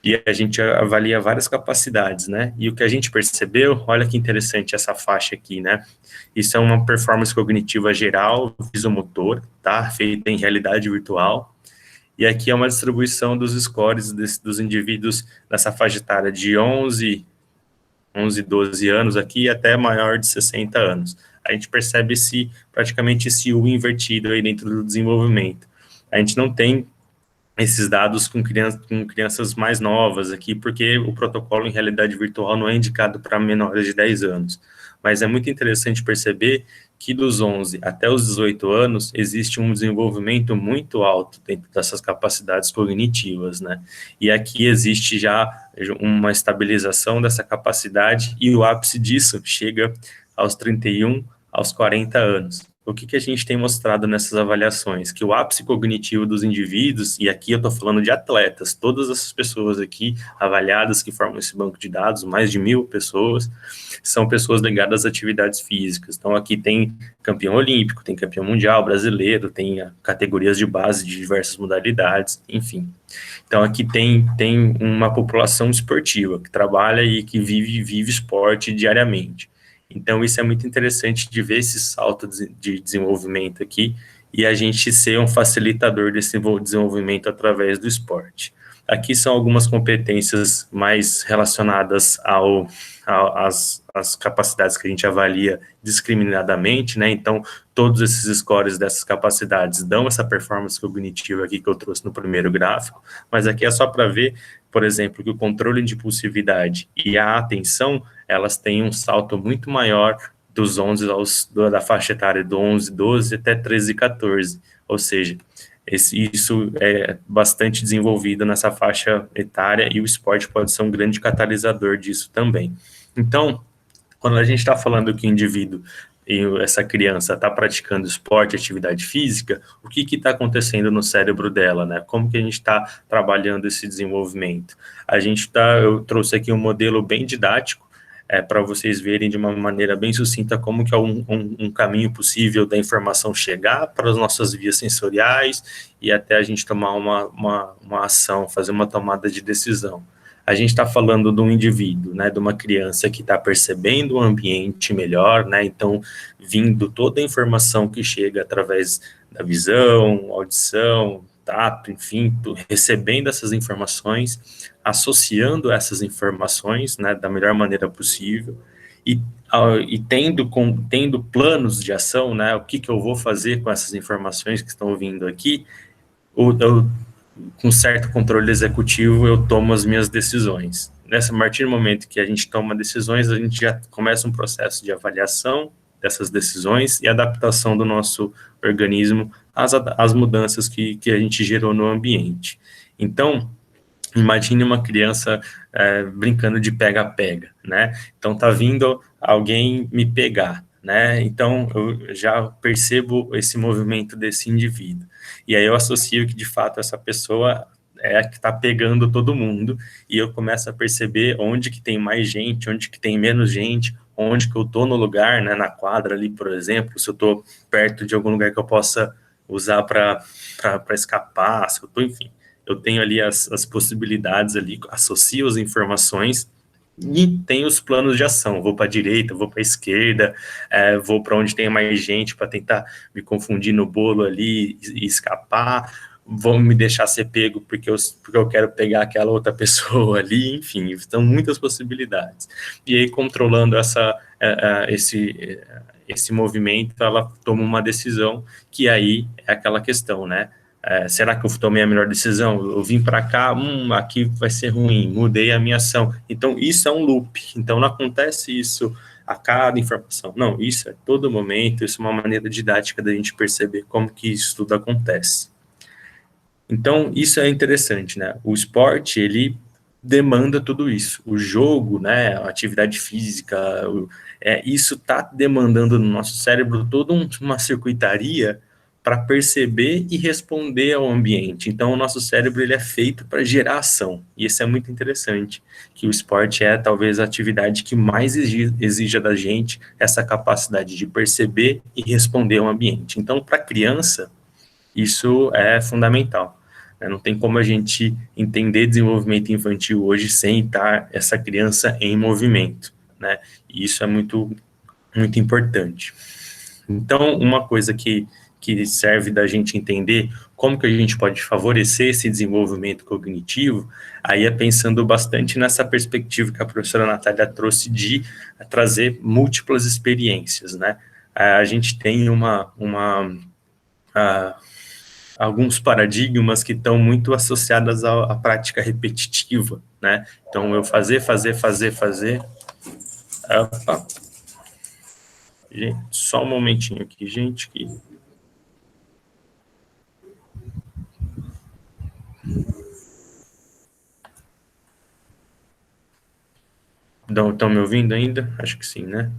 e a gente avalia várias capacidades, né? E o que a gente percebeu, olha que interessante essa faixa aqui, né? Isso é uma performance cognitiva geral, visomotor, tá? Feita em realidade virtual. E aqui é uma distribuição dos scores dos indivíduos nessa faixa etária de 11, 12 anos aqui até maior de 60 anos. A gente percebe praticamente esse U invertido aí dentro do desenvolvimento. A gente não tem esses dados com crianças mais novas aqui, porque o protocolo em realidade virtual não é indicado para menores de 10 anos. Mas é muito interessante perceber que dos 11 até os 18 anos existe um desenvolvimento muito alto dentro dessas capacidades cognitivas, né? E aqui existe já uma estabilização dessa capacidade e o ápice disso chega aos 31, aos 40 anos. O que a gente tem mostrado nessas avaliações? Que o ápice cognitivo dos indivíduos, e aqui eu estou falando de atletas, todas essas pessoas aqui avaliadas que formam esse banco de dados, mais de 1.000 pessoas, são pessoas ligadas às atividades físicas. Então aqui tem campeão olímpico, tem campeão mundial brasileiro, tem categorias de base de diversas modalidades, enfim. Então aqui tem uma população esportiva que trabalha e que vive esporte diariamente. Então, isso é muito interessante de ver esse salto de desenvolvimento aqui e a gente ser um facilitador desse desenvolvimento através do esporte. Aqui são algumas competências mais relacionadas às capacidades que a gente avalia discriminadamente, né? Então, todos esses scores dessas capacidades dão essa performance cognitiva aqui que eu trouxe no primeiro gráfico, mas aqui é só para ver, por exemplo, que o controle de impulsividade e a atenção, elas têm um salto muito maior dos 11 da faixa etária do 11, 12 até 13 e 14, ou seja, isso é bastante desenvolvido nessa faixa etária e o esporte pode ser um grande catalisador disso também. Então, quando a gente está falando que o indivíduo e essa criança está praticando esporte, atividade física, o que está acontecendo no cérebro dela, né? Como que a gente está trabalhando esse desenvolvimento? Eu trouxe aqui um modelo bem didático, para vocês verem de uma maneira bem sucinta como que é um caminho possível da informação chegar para as nossas vias sensoriais e até a gente tomar uma ação, fazer uma tomada de decisão. A gente está falando de um indivíduo, né, de uma criança que está percebendo o ambiente melhor, né, então vindo toda a informação que chega através da visão, audição, tato, enfim, recebendo essas informações, associando essas informações, né, da melhor maneira possível e tendo planos de ação, né, o que eu vou fazer com essas informações que estão vindo aqui, com certo controle executivo, eu tomo as minhas decisões. A partir do momento que a gente toma decisões, a gente já começa um processo de avaliação dessas decisões e adaptação do nosso organismo às mudanças que a gente gerou no ambiente. Então, imagine uma criança brincando de pega-pega, né? Então, tá vindo alguém me pegar, né? Então, eu já percebo esse movimento desse indivíduo. E aí eu associo que, de fato, essa pessoa é a que está pegando todo mundo, e eu começo a perceber onde que tem mais gente, onde que tem menos gente, onde que eu estou no lugar, né, na quadra ali, por exemplo, se eu estou perto de algum lugar que eu possa usar para escapar, se eu estou, enfim, eu tenho ali as possibilidades ali, associo as informações, e tem os planos de ação, vou para a direita, vou para a esquerda, vou para onde tem mais gente para tentar me confundir no bolo ali e escapar, vou me deixar ser pego porque eu quero pegar aquela outra pessoa ali, enfim, são muitas possibilidades. E aí, controlando esse movimento, ela toma uma decisão, que aí é aquela questão, né? Será que eu tomei a melhor decisão? Eu vim para cá, aqui vai ser ruim, mudei a minha ação. Então, isso é um loop. Então, não acontece isso a cada informação. Não, isso é todo momento, isso é uma maneira didática da gente perceber como que isso tudo acontece. Então, isso é interessante, né? O esporte, ele demanda tudo isso. O jogo, né, a atividade física, isso está demandando no nosso cérebro toda uma circuitaria para perceber e responder ao ambiente. Então, o nosso cérebro ele é feito para gerar ação, e isso é muito interessante, que o esporte é talvez a atividade que mais exija da gente essa capacidade de perceber e responder ao ambiente. Então, para a criança, isso é fundamental, né? Não tem como a gente entender desenvolvimento infantil hoje sem estar essa criança em movimento, né? E isso é muito, muito importante. Então, uma coisa que serve da gente entender como que a gente pode favorecer esse desenvolvimento cognitivo, aí é pensando bastante nessa perspectiva que a professora Natália trouxe de trazer múltiplas experiências, né? A gente tem alguns paradigmas que estão muito associados à prática repetitiva, né? Então, eu fazer. Opa. Gente, só um momentinho aqui, gente, que... Estão me ouvindo ainda? Acho que sim, né?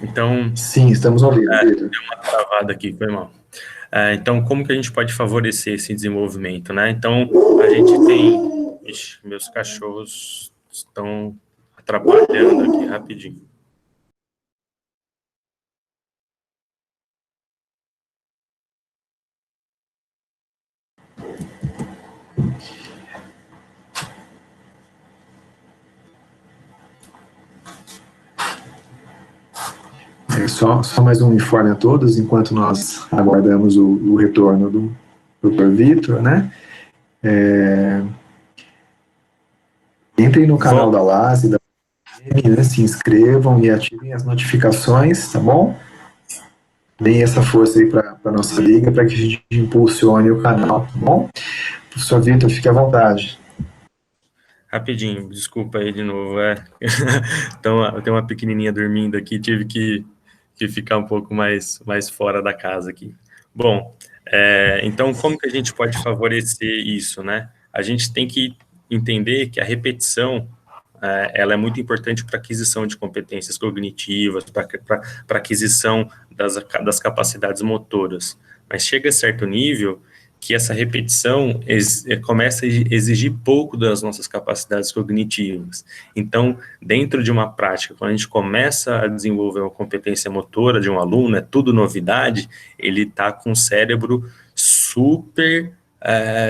Então... Sim, estamos ouvindo. Deu uma travada aqui, foi mal. Então, como que a gente pode favorecer esse desenvolvimento, né? Então, a gente tem... Ixi, meus cachorros estão atrapalhando aqui, rapidinho. Só mais um informe a todos, enquanto nós aguardamos o retorno do Dr. Vitor, né? Entrem no canal da LAS e da UFM, né? Se inscrevam e ativem as notificações, tá bom? Deem essa força aí para a nossa liga, para que a gente impulsione o canal, tá bom? Professor Vitor, fique à vontade. Rapidinho, desculpa aí de novo. Então, tem uma pequenininha dormindo aqui, tive que ficar um pouco mais fora da casa aqui. Bom, então, como que a gente pode favorecer isso, né? A gente tem que entender que a repetição, ela é muito importante para a aquisição de competências cognitivas, para aquisição das capacidades motoras. Mas chega a certo nível que essa repetição começa a exigir pouco das nossas capacidades cognitivas. Então, dentro de uma prática, quando a gente começa a desenvolver uma competência motora de um aluno, é tudo novidade, ele está com o cérebro super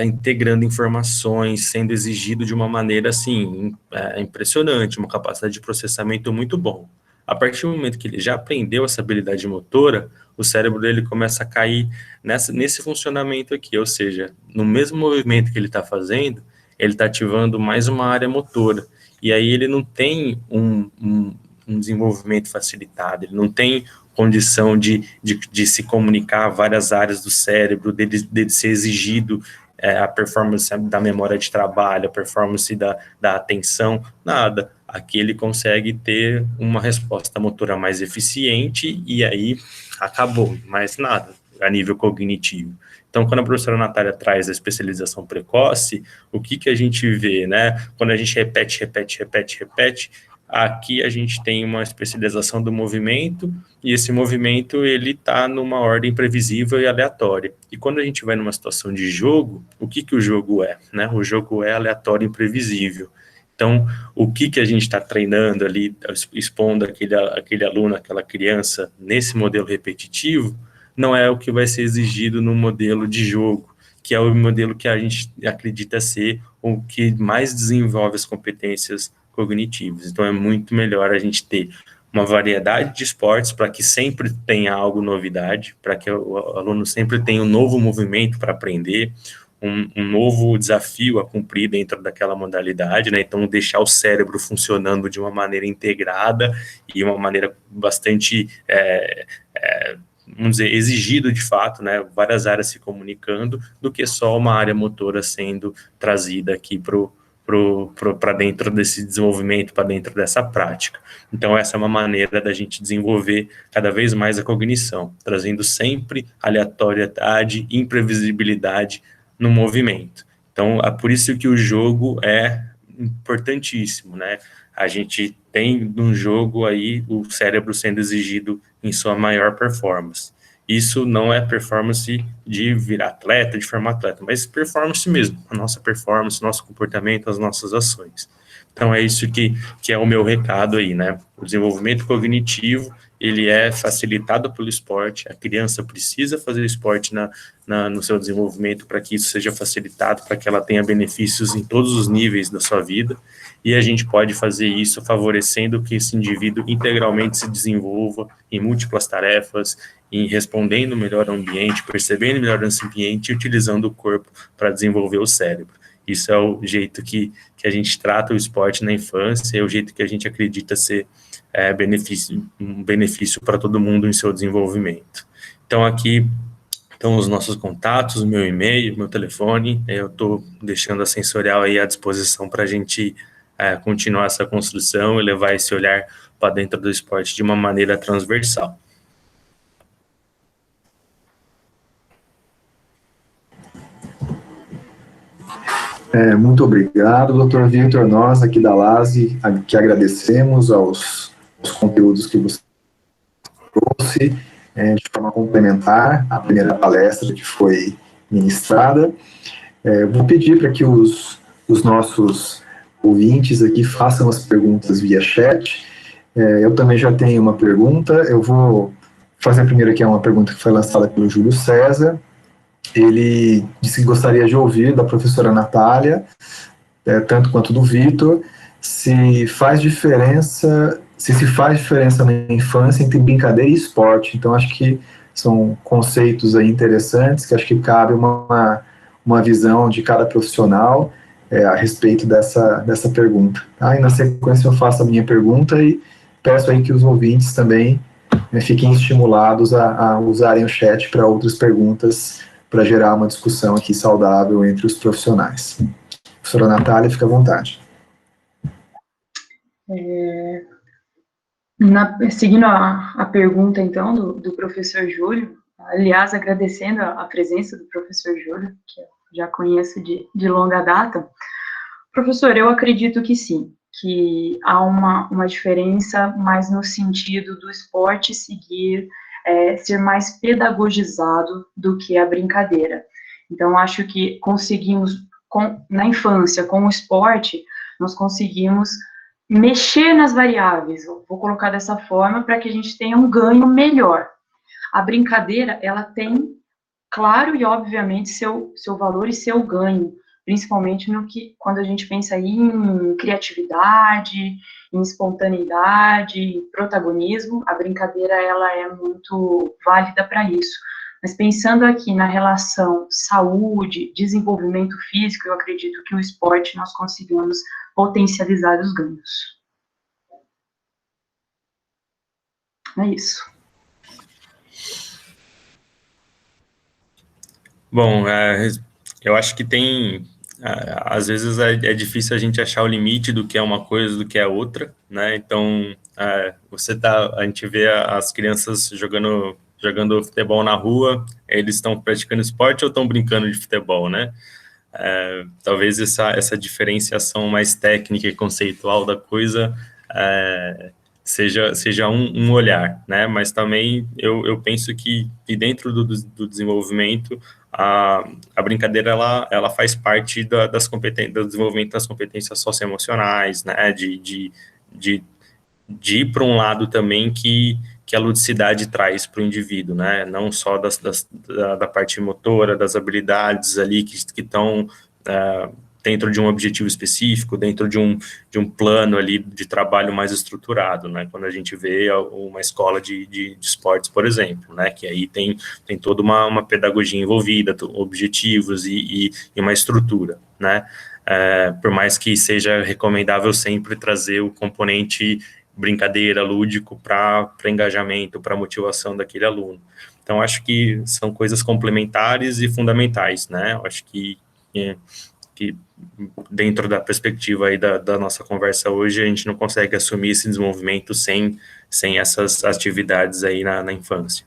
integrando informações, sendo exigido de uma maneira, assim, impressionante, uma capacidade de processamento muito bom. A partir do momento que ele já aprendeu essa habilidade motora, o cérebro dele começa a cair nesse funcionamento aqui, ou seja, no mesmo movimento que ele está fazendo, ele está ativando mais uma área motora, e aí ele não tem um desenvolvimento facilitado, ele não tem condição de se comunicar a várias áreas do cérebro, dele ser exigido a performance da memória de trabalho, a performance da atenção, nada. Aqui ele consegue ter uma resposta motora mais eficiente e aí acabou, mais nada, a nível cognitivo. Então, quando a professora Natália traz a especialização precoce, o que a gente vê, né? Quando a gente repete, aqui a gente tem uma especialização do movimento, e esse movimento, ele está numa ordem previsível e aleatória. E quando a gente vai numa situação de jogo, o que o jogo é, né? O jogo é aleatório e imprevisível. Então, o que a gente está treinando ali, expondo aquele aluno, aquela criança, nesse modelo repetitivo, não é o que vai ser exigido no modelo de jogo, que é o modelo que a gente acredita ser o que mais desenvolve as competências cognitivas. Então, é muito melhor a gente ter uma variedade de esportes para que sempre tenha algo novidade, para que o aluno sempre tenha um novo movimento para aprender, um novo desafio a cumprir dentro daquela modalidade, né? Então, deixar o cérebro funcionando de uma maneira integrada e uma maneira bastante, vamos dizer, exigido de fato, né? Várias áreas se comunicando, do que só uma área motora sendo trazida aqui para dentro desse desenvolvimento, para dentro dessa prática. Então, essa é uma maneira da gente desenvolver cada vez mais a cognição, trazendo sempre aleatoriedade, imprevisibilidade no movimento. Então, é por isso que o jogo é importantíssimo, né? A gente tem no jogo aí o cérebro sendo exigido em sua maior performance. isso não é performance de virar atleta, de formar atleta, mas performance mesmo, a nossa performance, nosso comportamento, as nossas ações. Então, é isso que é o meu recado aí, né? O desenvolvimento cognitivo, ele é facilitado pelo esporte, a criança precisa fazer esporte no seu desenvolvimento para que isso seja facilitado, para que ela tenha benefícios em todos os níveis da sua vida, e a gente pode fazer isso favorecendo que esse indivíduo integralmente se desenvolva em múltiplas tarefas, em respondendo melhor ao ambiente, percebendo melhor esse ambiente e utilizando o corpo para desenvolver o cérebro. Isso é o jeito que a gente trata o esporte na infância, é o jeito que a gente acredita ser um benefício para todo mundo em seu desenvolvimento. Então, aqui estão os nossos contatos, meu e-mail, meu telefone, eu estou deixando a Sensorial aí à disposição para a gente continuar essa construção e levar esse olhar para dentro do esporte de uma maneira transversal. Muito obrigado, doutor Vitor. Nós aqui da LASE, que agradecemos aos conteúdos que você trouxe, de forma complementar à primeira palestra que foi ministrada. Vou pedir para que os nossos ouvintes aqui façam as perguntas via chat. Eu também já tenho uma pergunta, eu vou fazer primeiro aqui uma pergunta que foi lançada pelo Júlio César. Ele disse que gostaria de ouvir da professora Natália, tanto quanto do Vitor, se faz diferença na infância entre brincadeira e esporte. Então, acho que são conceitos aí interessantes, que acho que cabe uma visão de cada profissional a respeito dessa pergunta. Tá? E na sequência eu faço a minha pergunta e peço aí que os ouvintes também fiquem estimulados a usarem o chat para outras perguntas, para gerar uma discussão aqui saudável entre os profissionais. Professora Natália, fica à vontade. Seguindo a pergunta, então, do professor Júlio, aliás, agradecendo a presença do professor Júlio, que eu já conheço de longa data. Professor, eu acredito que sim, que há uma diferença mais no sentido do esporte ser mais pedagogizado do que a brincadeira. Então, acho que conseguimos, na infância, com o esporte, nós conseguimos mexer nas variáveis, vou colocar dessa forma, para que a gente tenha um ganho melhor. A brincadeira, ela tem, claro e obviamente, seu valor e seu ganho, principalmente quando a gente pensa em criatividade, em espontaneidade, em protagonismo, a brincadeira ela é muito válida para isso. Mas pensando aqui na relação saúde, desenvolvimento físico, eu acredito que o esporte nós conseguimos potencializar os ganhos. É isso. Bom, eu acho que às vezes é difícil a gente achar o limite do que é uma coisa do que é outra, né? Então, a gente vê as crianças jogando futebol na rua, eles estão praticando esporte ou estão brincando de futebol, né? Talvez essa diferenciação mais técnica e conceitual da coisa seja um olhar, né? Mas também eu penso que dentro do desenvolvimento, a brincadeira ela faz parte das competências, do desenvolvimento das competências socioemocionais, né? De ir para um lado também que a ludicidade traz para o indivíduo, né? Não só da parte motora, das habilidades ali que estão dentro de um objetivo específico, dentro de um plano ali de trabalho mais estruturado, né? Quando a gente vê uma escola de esportes, por exemplo, né? Que aí tem toda uma pedagogia envolvida, objetivos e uma estrutura, né? Por mais que seja recomendável sempre trazer o componente brincadeira, lúdico, para engajamento, para motivação daquele aluno. Então, acho que são coisas complementares e fundamentais, né? Eu acho que dentro da perspectiva aí da nossa conversa hoje, a gente não consegue assumir esse desenvolvimento sem essas atividades aí na infância.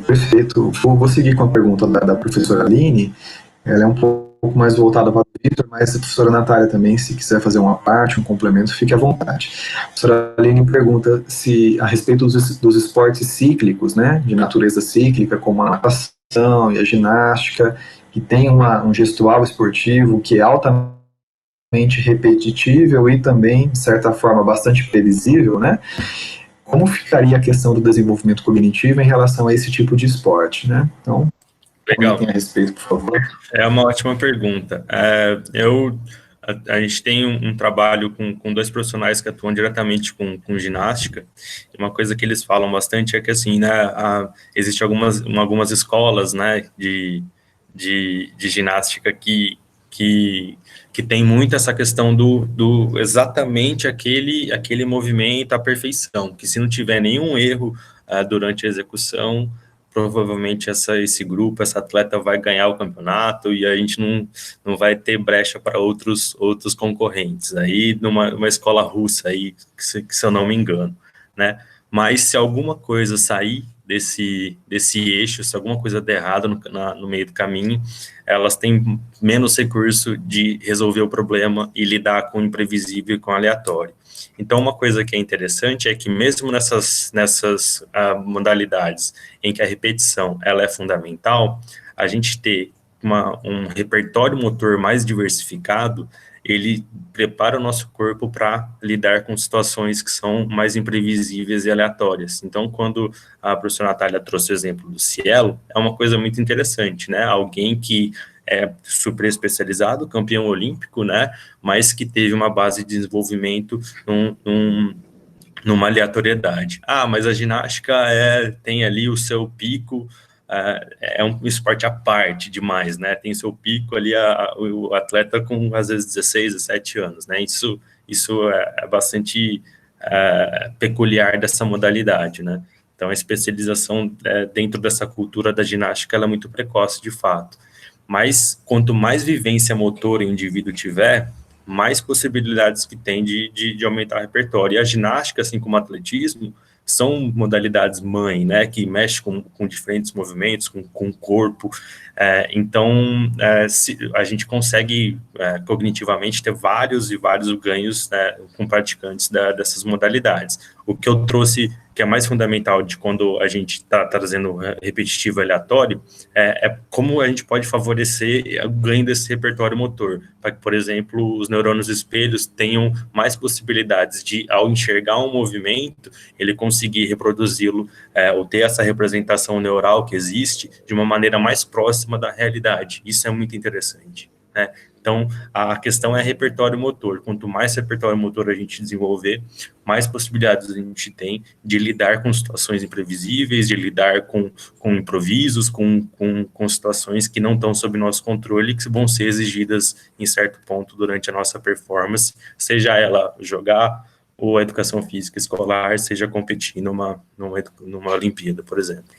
Perfeito. Vou seguir com a pergunta da professora Aline. Ela é um pouco pouco mais voltada para o Victor, mas a professora Natália também, se quiser fazer uma parte, um complemento, fique à vontade. A professora Aline pergunta se, a respeito dos esportes cíclicos, né, de natureza cíclica, como a natação e a ginástica, que tem um gestual esportivo que é altamente repetitível e também, de certa forma, bastante previsível, né? Como ficaria a questão do desenvolvimento cognitivo em relação a esse tipo de esporte, né? Então, legal. Comentem a respeito, por favor. É uma ótima pergunta. A gente tem um trabalho com dois profissionais que atuam diretamente com ginástica, e uma coisa que eles falam bastante é que, assim, né, existe algumas escolas, né, de ginástica que tem muito essa questão do exatamente aquele movimento à perfeição, que se não tiver nenhum erro durante a execução, provavelmente esse grupo, essa atleta vai ganhar o campeonato e a gente não vai ter brecha para outros concorrentes. Aí, numa escola russa, aí, se eu não me engano, né? Mas se alguma coisa sair desse eixo, se alguma coisa der errado no meio do caminho, elas têm menos recurso de resolver o problema e lidar com o imprevisível e com o aleatório. Então, uma coisa que é interessante é que mesmo nessas modalidades em que a repetição ela é fundamental, a gente ter um repertório motor mais diversificado, ele prepara o nosso corpo para lidar com situações que são mais imprevisíveis e aleatórias. Então, quando a professora Natália trouxe o exemplo do Cielo, é uma coisa muito interessante, né? Alguém que é super especializado, campeão olímpico, né? Mas que teve uma base de desenvolvimento numa aleatoriedade. Mas a ginástica tem ali o seu pico, é um esporte à parte demais, né? Tem seu pico ali, o atleta com, às vezes, 16, 17 anos, né? Isso é bastante peculiar dessa modalidade, né? Então, a especialização dentro dessa cultura da ginástica, ela é muito precoce, de fato. Mas, quanto mais vivência motora o indivíduo tiver, mais possibilidades que tem de aumentar o repertório. E a ginástica, assim como o atletismo, são modalidades mãe, né, que mexe com diferentes movimentos, com o corpo. Então, a gente consegue cognitivamente ter vários e vários ganhos, né, com praticantes dessas modalidades. O que eu trouxe, que é mais fundamental de quando a gente está trazendo repetitivo aleatório, é como a gente pode favorecer o ganho desse repertório motor, para que, por exemplo, os neurônios espelhos tenham mais possibilidades de, ao enxergar um movimento, ele conseguir reproduzi-lo, ou ter essa representação neural que existe de uma maneira mais próxima da realidade. Isso é muito interessante, né? Então, a questão é repertório motor. Quanto mais repertório motor a gente desenvolver, mais possibilidades a gente tem de lidar com situações imprevisíveis, de lidar com improvisos, com situações que não estão sob nosso controle, que vão ser exigidas em certo ponto durante a nossa performance, seja ela jogar ou a educação física escolar, seja competir numa Olimpíada, por exemplo.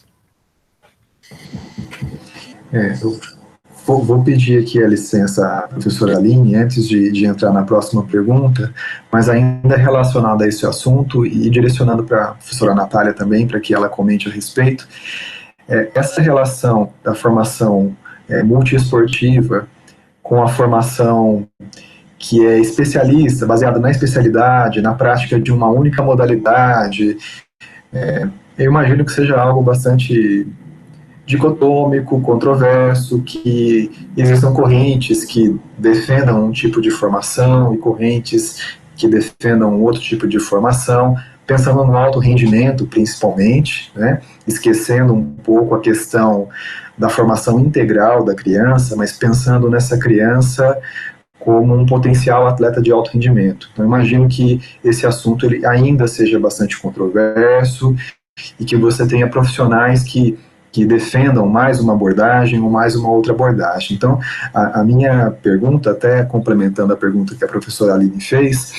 Eu vou pedir aqui a licença à professora Aline, antes de entrar na próxima pergunta, mas ainda relacionado a esse assunto e direcionando para a professora Natália também, para que ela comente a respeito, essa relação da formação multiesportiva com a formação que é especialista, baseada na especialidade, na prática de uma única modalidade, eu imagino que seja algo bastante dicotômico, controverso, que existam correntes que defendam um tipo de formação e correntes que defendam outro tipo de formação, pensando no alto rendimento, principalmente, né, esquecendo um pouco a questão da formação integral da criança, mas pensando nessa criança como um potencial atleta de alto rendimento. Então, imagino que esse assunto ele ainda seja bastante controverso e que você tenha profissionais que defendam mais uma abordagem ou mais uma outra abordagem. Então, a minha pergunta, até complementando a pergunta que a professora Aline fez,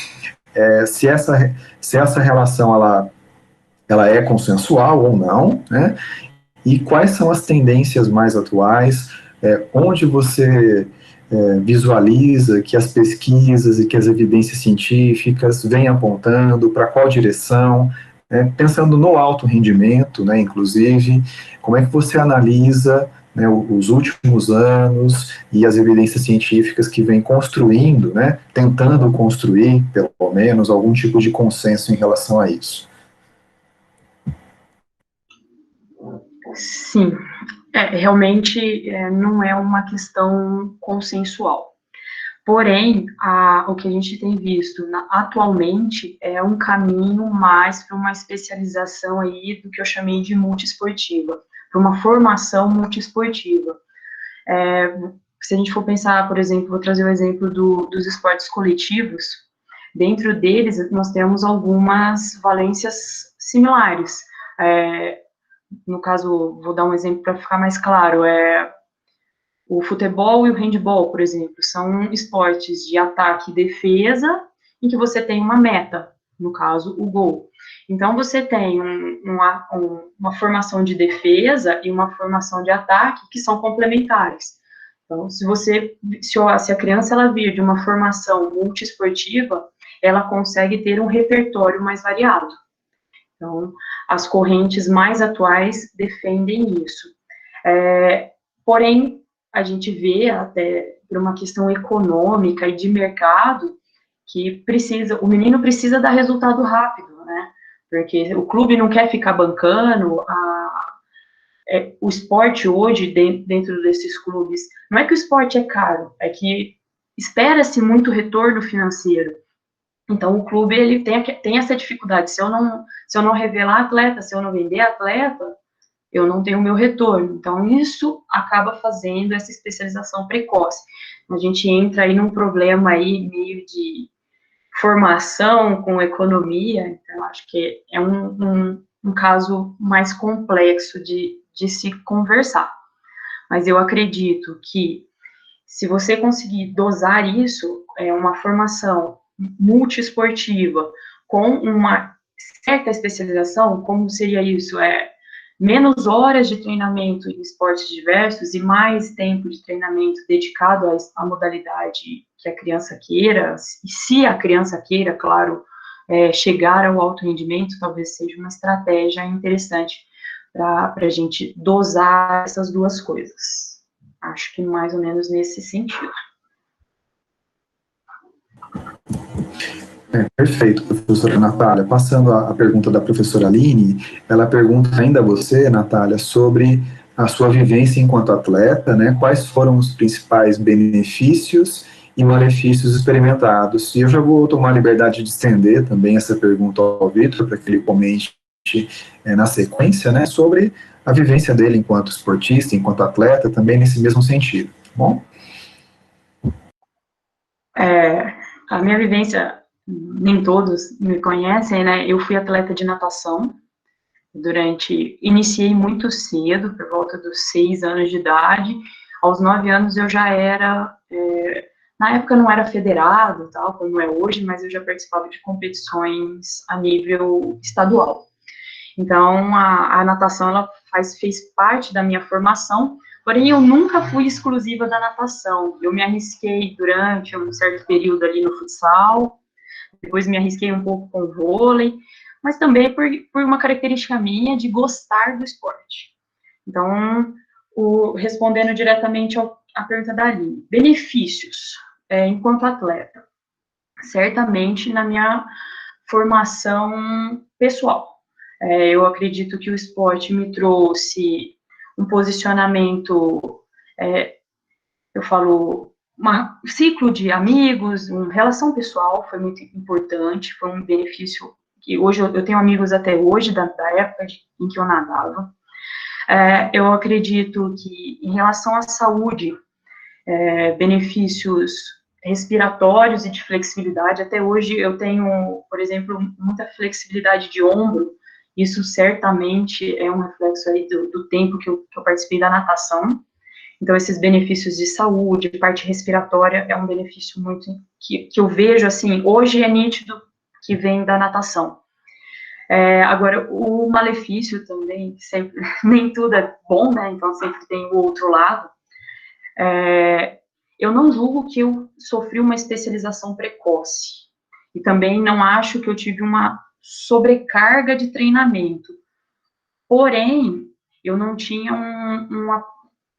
se essa relação ela é consensual ou não, né? E quais são as tendências mais atuais, onde você visualiza que as pesquisas e que as evidências científicas vêm apontando, para qual direção, pensando no alto rendimento, né, inclusive, como é que você analisa né, os últimos anos e as evidências científicas que vêm construindo, né, tentando construir, pelo menos, algum tipo de consenso em relação a isso. Sim, realmente não é uma questão consensual. Porém, o que a gente tem visto atualmente é um caminho mais para uma especialização aí do que eu chamei de multiesportiva, para uma formação multiesportiva. Se a gente for pensar, por exemplo, vou trazer o exemplo dos esportes coletivos, dentro deles nós temos algumas valências similares. No caso, vou dar um exemplo para ficar mais claro, o futebol e o handebol, por exemplo, são esportes de ataque e defesa, em que você tem uma meta, no caso, o gol. Então, você tem uma formação de defesa e uma formação de ataque que são complementares. Então, se a criança ela vir de uma formação multiesportiva, ela consegue ter um repertório mais variado. Então, as correntes mais atuais defendem isso. Porém, a gente vê, até por uma questão econômica e de mercado, que o menino precisa dar resultado rápido, né? Porque o clube não quer ficar bancando, o esporte hoje, dentro desses clubes, não é que o esporte é caro, é que espera-se muito retorno financeiro. Então, o clube, ele tem essa dificuldade. Se eu não revelar atleta, se eu não vender atleta, eu não tenho o meu retorno. Então, isso acaba fazendo essa especialização precoce. A gente entra aí num problema aí meio de formação com economia, então, acho que é um caso mais complexo de se conversar. Mas eu acredito que, se você conseguir dosar isso, uma formação multiesportiva com uma certa especialização, como seria isso? Menos horas de treinamento em esportes diversos e mais tempo de treinamento dedicado à modalidade que a criança queira, e se a criança queira, claro, chegar ao alto rendimento, talvez seja uma estratégia interessante para a gente dosar essas duas coisas. Acho que mais ou menos nesse sentido. Perfeito, professora Natália. Passando a pergunta da professora Aline, ela pergunta ainda a você, Natália, sobre a sua vivência enquanto atleta, né? Quais foram os principais benefícios e malefícios experimentados? E eu já vou tomar a liberdade de estender também essa pergunta ao Vitor, para que ele comente na sequência, né, sobre a vivência dele enquanto esportista, enquanto atleta, também nesse mesmo sentido, tá bom? A minha vivência, nem todos me conhecem, né? Eu fui atleta de natação iniciei muito cedo, por volta dos 6 anos de idade. Aos 9 anos eu já era, na época não era federado, tal, como é hoje, mas eu já participava de competições a nível estadual. Então, a natação, ela fez parte da minha formação, porém eu nunca fui exclusiva da natação. Eu me arrisquei durante um certo período ali no futsal, depois me arrisquei um pouco com o vôlei, mas também por uma característica minha de gostar do esporte. Então, respondendo diretamente à pergunta da Aline, benefícios enquanto atleta, certamente na minha formação pessoal. Eu acredito que o esporte me trouxe um posicionamento, eu falo, um ciclo de amigos, uma relação pessoal foi muito importante, foi um benefício que hoje eu tenho amigos até hoje, da época em que eu nadava. Eu acredito que, em relação à saúde, benefícios respiratórios e de flexibilidade, até hoje eu tenho, por exemplo, muita flexibilidade de ombro, isso certamente é um reflexo aí do tempo que eu participei da natação. Então, esses benefícios de saúde, parte respiratória, é um benefício muito que eu vejo, assim, hoje é nítido que vem da natação. Agora, o malefício também, sempre, nem tudo é bom, né, então sempre tem o outro lado. Eu não julgo que eu sofri uma especialização precoce, e também não acho que eu tive uma sobrecarga de treinamento, porém, eu não tinha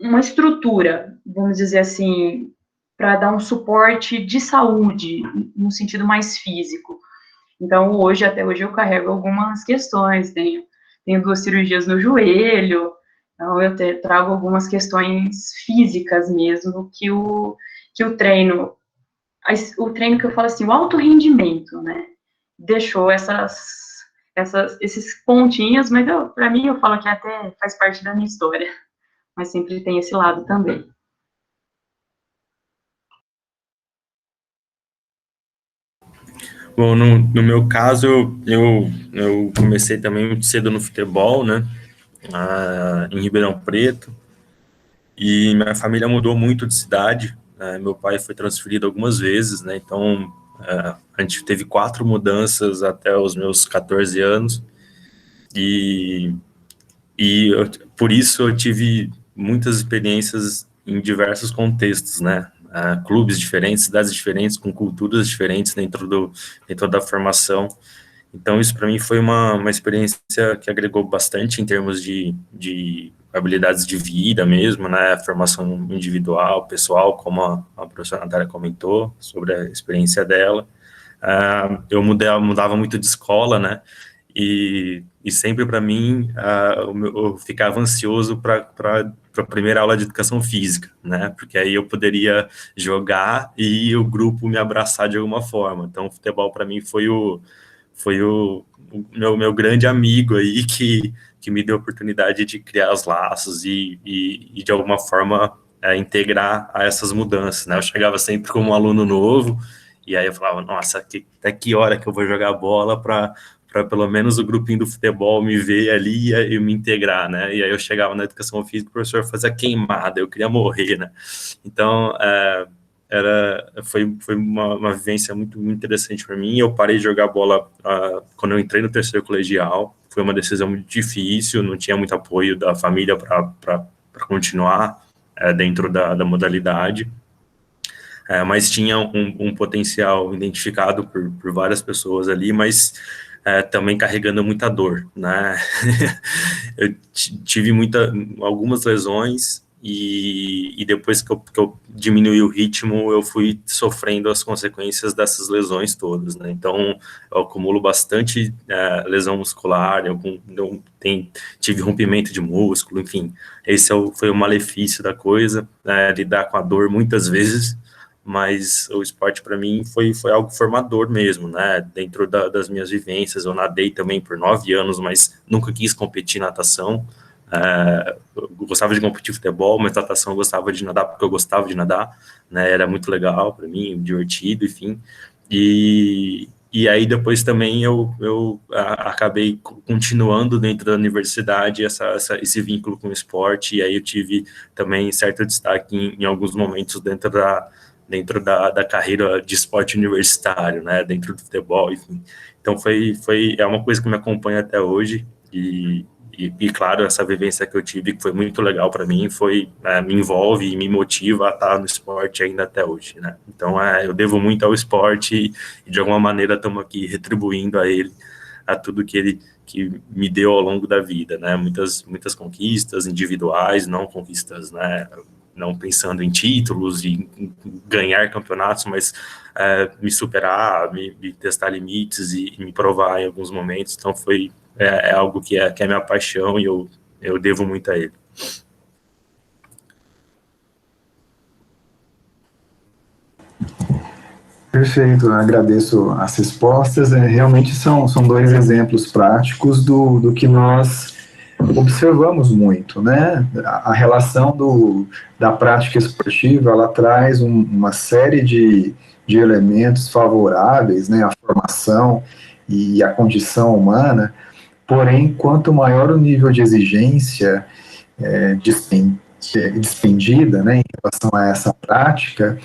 uma estrutura, vamos dizer assim, para dar um suporte de saúde, no sentido mais físico. Então, até hoje, eu carrego algumas questões, tenho 2 cirurgias no joelho, então eu trago algumas questões físicas mesmo, que o treino que eu falo assim, o alto rendimento, né, deixou esses pontinhos, mas para mim, eu falo que até faz parte da minha história, mas sempre tem esse lado também. Bom, no meu caso, eu comecei também muito cedo no futebol, né, em Ribeirão Preto, e minha família mudou muito de cidade, meu pai foi transferido algumas vezes, né, então a gente teve 4 mudanças até os meus 14 anos, e, por isso eu tive muitas experiências em diversos contextos, né, clubes diferentes, cidades diferentes, com culturas diferentes dentro da formação. Então, isso para mim foi uma experiência que agregou bastante em termos de habilidades de vida mesmo, né? Formação individual, pessoal, como a professora Natália comentou sobre a experiência dela. Eu mudava muito de escola, né? E sempre para mim, eu ficava ansioso para a primeira aula de educação física, né? Porque aí eu poderia jogar e o grupo me abraçar de alguma forma. Então, o futebol para mim foi o meu grande amigo aí que me deu a oportunidade de criar os laços e de alguma forma integrar a essas mudanças, né? Eu chegava sempre como um aluno novo e aí eu falava, nossa, até que hora que eu vou jogar bola para pelo menos o grupinho do futebol me ver ali e me integrar, né? E aí eu chegava na educação física, o professor fazia queimada, eu queria morrer, né? Então, foi uma vivência muito, muito interessante para mim. Eu parei de jogar bola quando eu entrei no terceiro colegial. Foi uma decisão muito difícil, não tinha muito apoio da família para continuar dentro da modalidade. Mas tinha um potencial identificado por várias pessoas ali, mas também carregando muita dor, né? Eu tive algumas lesões e depois que eu diminui o tive eu fui sofrendo as consequências dessas lesões todas, né? Então, eu acumulo bastante lesão muscular, tive rompimento de músculo, enfim, foi o malefício da coisa, lidar com a dor muitas vezes, mas o esporte para mim foi algo formador mesmo, né? Dentro das minhas vivências, eu nadei também por 9 anos, mas nunca quis competir em natação. Eu gostava de competir futebol, mas natação eu gostava de nadar porque eu gostava de nadar, né? Era muito legal para mim, divertido, enfim. E aí depois também eu acabei continuando dentro da universidade esse vínculo com o esporte, e aí eu tive também certo destaque em alguns momentos dentro da carreira de esporte universitário, né, dentro do futebol, enfim. Então é uma coisa que me acompanha até hoje, e claro, essa vivência que eu tive, que foi muito legal para mim, me envolve e me motiva a estar no esporte ainda até hoje, né. Então, eu devo muito ao esporte e de alguma maneira estamos aqui retribuindo a ele, a tudo que me deu ao longo da vida, né, muitas conquistas individuais, não conquistas, né, não pensando em títulos e em ganhar campeonatos, mas me superar, me testar limites e me provar em alguns momentos. Então é algo que é minha paixão e eu devo muito a ele. Perfeito, eu agradeço as respostas. Realmente são 2 exemplos práticos do que nós observamos muito, né? A relação da prática esportiva, ela traz uma série de elementos favoráveis, né? A formação e a condição humana, porém, quanto maior o nível de exigência despendida, né, em relação a essa prática,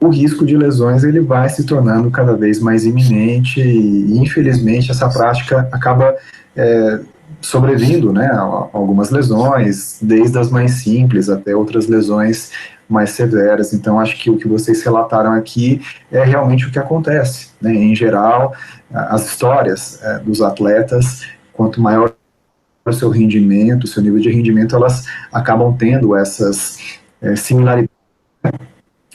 o risco de lesões ele vai se tornando cada vez mais iminente e, infelizmente, essa prática acaba sobrevindo, né, a algumas lesões, desde as mais simples até outras lesões mais severas. Então, acho que o que vocês relataram aqui é realmente o que acontece, né? Em geral, as histórias dos atletas, quanto maior o seu rendimento, o seu nível de rendimento, elas acabam tendo essas similaridades.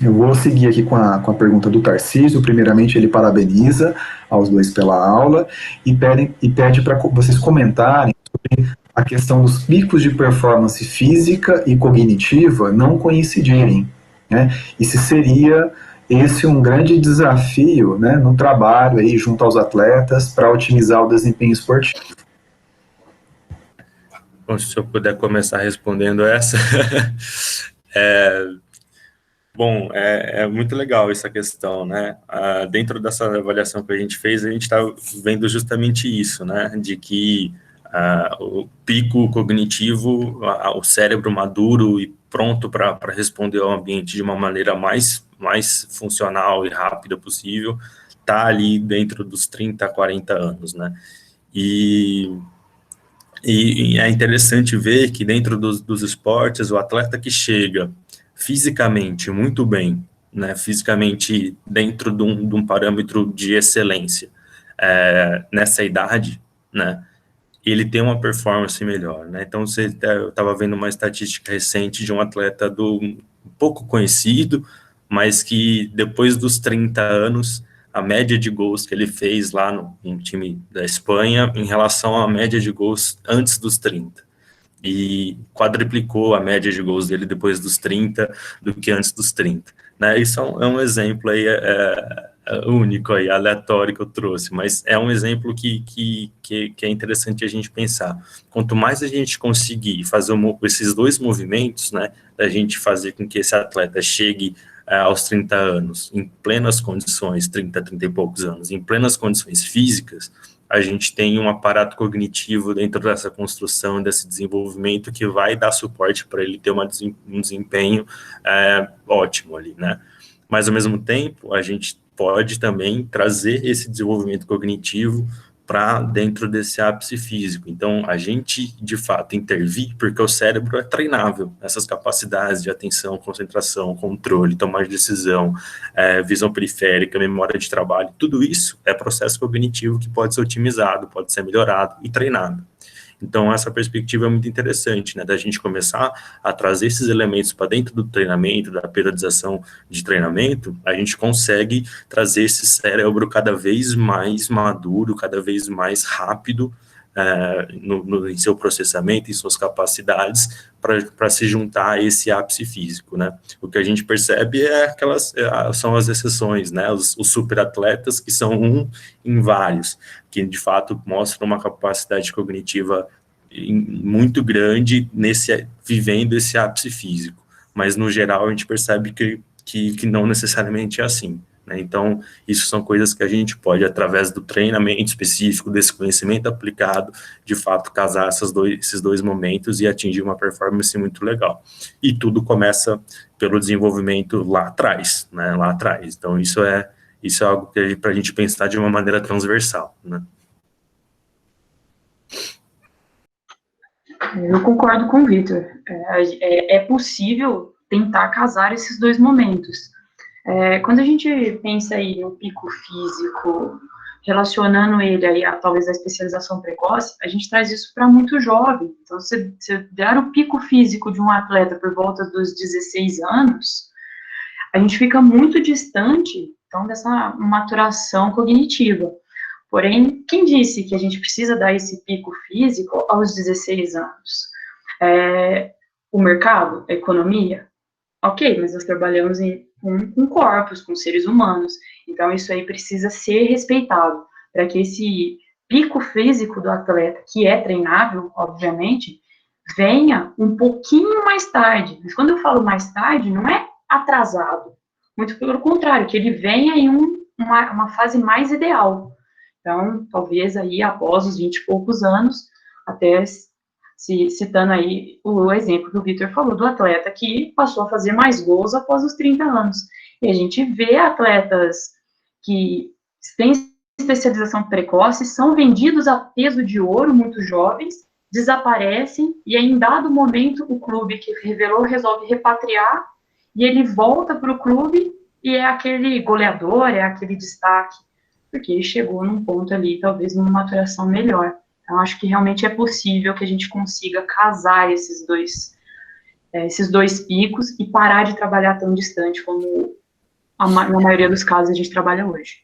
Eu vou seguir aqui com a pergunta do Tarcísio. Primeiramente, ele parabeniza aos dois pela aula e pede para vocês comentarem sobre a questão dos picos de performance física e cognitiva não coincidirem, né? E se seria esse um grande desafio, né, no trabalho aí junto aos atletas para otimizar o desempenho esportivo. Bom, se eu puder começar respondendo essa, bom, é muito legal essa questão, né? Dentro dessa avaliação que a gente fez, a gente está vendo justamente isso, né? De que o pico cognitivo, o cérebro maduro e pronto para responder ao ambiente de uma maneira mais funcional e rápida possível, está ali dentro dos 30 a 40 anos, né? E é interessante ver que dentro dos esportes, o atleta que chega fisicamente muito bem, né, fisicamente dentro de um parâmetro de excelência, nessa idade, né, ele tem uma performance melhor, né? Então, eu estava vendo uma estatística recente de um atleta pouco conhecido, mas que depois dos 30 anos, a média de gols que ele fez lá no time da Espanha em relação à média de gols antes dos 30. E quadruplicou a média de gols dele depois dos 30 do que antes dos 30. Né? Isso é um exemplo aí único, aí, aleatório que eu trouxe, mas é um exemplo que é interessante a gente pensar. Quanto mais a gente conseguir fazer esses dois movimentos, né, da gente fazer com que esse atleta chegue aos 30 anos, em plenas condições, 30 e poucos anos, em plenas condições físicas, a gente tem um aparato cognitivo dentro dessa construção, desse desenvolvimento, que vai dar suporte para ele ter um desempenho ótimo ali, né? Mas, ao mesmo tempo, a gente pode também trazer esse desenvolvimento cognitivo para dentro desse ápice físico. Então, a gente, de fato, intervir, porque o cérebro é treinável, essas capacidades de atenção, concentração, controle, tomar de decisão, visão periférica, memória de trabalho, tudo isso é processo cognitivo que pode ser otimizado, pode ser melhorado e treinado. Então, essa perspectiva é muito interessante, né, da gente começar a trazer esses elementos para dentro do treinamento, da periodização de treinamento, a gente consegue trazer esse cérebro cada vez mais maduro, cada vez mais rápido em seu processamento, em suas capacidades, para se juntar a esse ápice físico, né. O que a gente percebe são as exceções, né, os superatletas, que são em vários, que de fato mostram uma capacidade cognitiva muito grande vivendo esse ápice físico, mas no geral a gente percebe que não necessariamente é assim, né? Então, isso são coisas que a gente pode, através do treinamento específico, desse conhecimento aplicado, de fato casar esses dois momentos e atingir uma performance muito legal. E tudo começa pelo desenvolvimento lá atrás, né? Lá atrás. Então, isso é algo que para a gente pensar de uma maneira transversal, né? Eu concordo com o Vitor. É possível tentar casar esses dois momentos. Quando a gente pensa aí no pico físico, relacionando ele aí a talvez a especialização precoce, a gente traz isso para muito jovem. Então, se der o pico físico de um atleta por volta dos 16 anos, a gente fica muito distante, então, dessa maturação cognitiva. Porém, quem disse que a gente precisa dar esse pico físico aos 16 anos? O mercado, a economia? Ok, mas nós trabalhamos com corpos, com seres humanos, então isso aí precisa ser respeitado, para que esse pico físico do atleta, que é treinável, obviamente, venha um pouquinho mais tarde. Mas quando eu falo mais tarde, não é atrasado, muito pelo contrário, que ele venha em uma fase mais ideal. Então, talvez aí após os 20 e poucos anos, até citando aí o exemplo que o Vitor falou, do atleta que passou a fazer mais gols após os 30 anos. E a gente vê atletas que têm especialização precoce, são vendidos a peso de ouro, muito jovens, desaparecem, e aí, em dado momento, o clube que revelou resolve repatriar, e ele volta para o clube e é aquele goleador, é aquele destaque, porque ele chegou num ponto ali, talvez numa maturação melhor. Então, acho que realmente é possível que a gente consiga casar esses dois picos e parar de trabalhar tão distante como na maioria dos casos a gente trabalha hoje.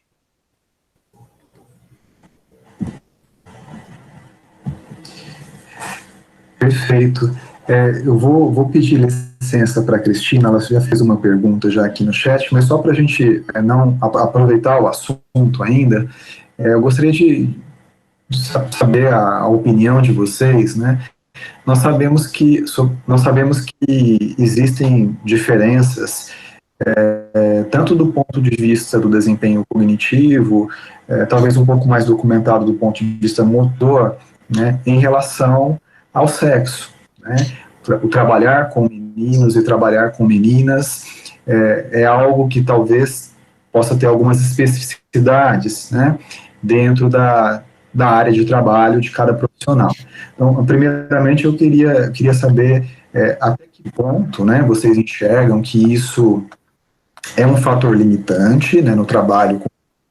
Perfeito. Eu vou pedir licença para a Cristina, ela já fez uma pergunta já aqui no chat, mas só para a gente não aproveitar o assunto ainda, eu gostaria de saber a opinião de vocês, né? Nós sabemos que existem diferenças, tanto do ponto de vista do desempenho cognitivo, talvez um pouco mais documentado do ponto de vista motor, né, em relação ao sexo, né? O trabalhar com meninos e trabalhar com meninas é algo que talvez possa ter algumas especificidades, né, dentro da área de trabalho de cada profissional. Então, primeiramente, eu queria saber até que ponto, né, vocês enxergam que isso é um fator limitante, né, no trabalho com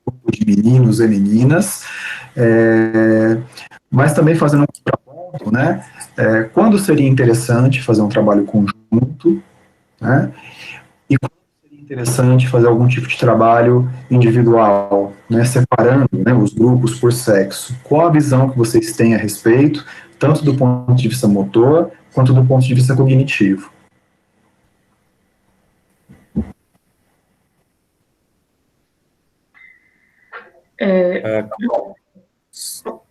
grupo de meninos e meninas, mas também fazendo um contraponto, né, quando seria interessante fazer um trabalho conjunto, né, e quando seria interessante fazer algum tipo de trabalho individual, né, separando, né, os grupos por sexo. Qual a visão que vocês têm a respeito, tanto do ponto de vista motor, quanto do ponto de vista cognitivo?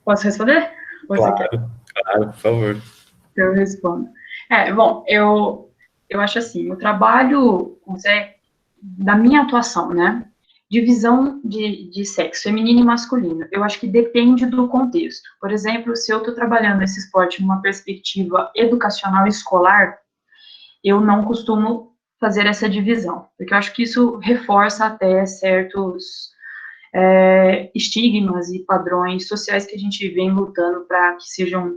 Posso responder? Claro, por favor. Eu respondo. Bom, eu acho assim, o trabalho, da minha atuação, né, divisão de sexo, feminino e masculino, eu acho que depende do contexto. Por exemplo, se eu estou trabalhando esse esporte numa perspectiva educacional escolar, eu não costumo fazer essa divisão, porque eu acho que isso reforça até certos estigmas e padrões sociais que a gente vem lutando para que sejam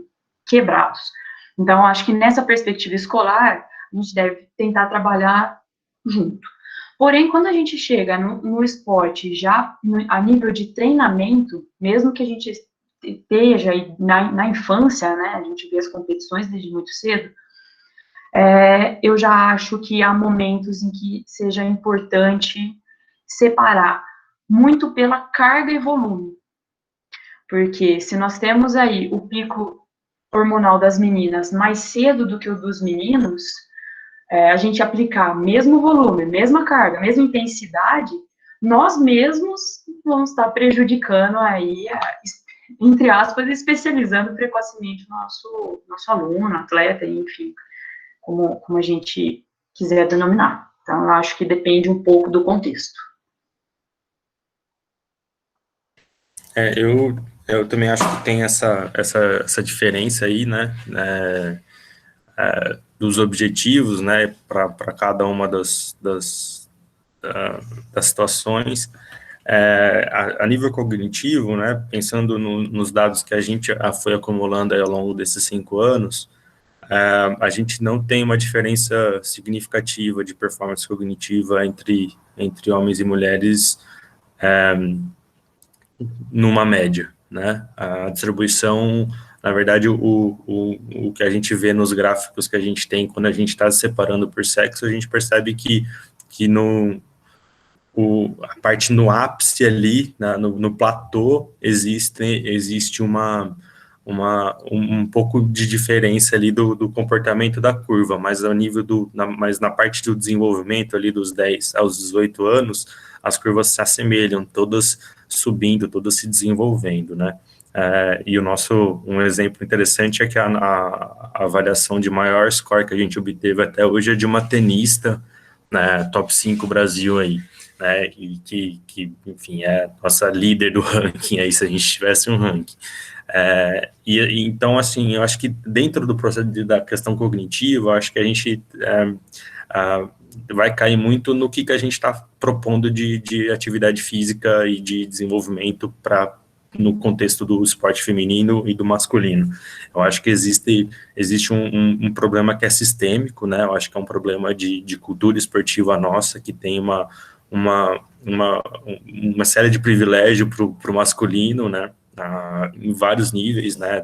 quebrados. Então, acho que nessa perspectiva escolar, a gente deve tentar trabalhar junto. Porém, quando a gente chega no esporte, já a nível de treinamento, mesmo que a gente esteja na infância, né, a gente vê as competições desde muito cedo, eu já acho que há momentos em que seja importante separar muito pela carga e volume. Porque se nós temos aí o pico hormonal das meninas mais cedo do que o dos meninos, a gente aplicar mesmo volume, mesma carga, mesma intensidade, nós mesmos vamos estar prejudicando aí, entre aspas, especializando precocemente o nosso aluno, atleta, enfim, como a gente quiser denominar. Então, eu acho que depende um pouco do contexto. Eu também acho que tem essa diferença aí, né, dos objetivos, né, para cada uma das situações. A nível cognitivo, né, pensando nos dados que a gente foi acumulando aí ao longo desses 5 anos, a gente não tem uma diferença significativa de performance cognitiva entre homens e mulheres numa média, né? A distribuição, na verdade, o que a gente vê nos gráficos que a gente tem quando a gente está separando por sexo, a gente percebe que a parte no ápice ali, no platô, existe um pouco de diferença ali do comportamento da curva, mas ao nível mas na parte do desenvolvimento ali dos 10 aos 18 anos, as curvas se assemelham, todas subindo, todas se desenvolvendo, né? E um exemplo interessante é que a avaliação de maior score que a gente obteve até hoje é de uma tenista, né, top 5 Brasil aí, né, e que, enfim, é a nossa líder do ranking aí, se a gente tivesse um ranking. Então, assim, eu acho que dentro do processo da questão cognitiva, eu acho que a gente vai cair muito no que a gente está propondo de atividade física e de desenvolvimento no contexto do esporte feminino e do masculino. Eu acho que existe um problema que é sistêmico, né? Eu acho que é um problema de cultura esportiva nossa, que tem uma série de privilégios para o masculino, né? em vários níveis, né,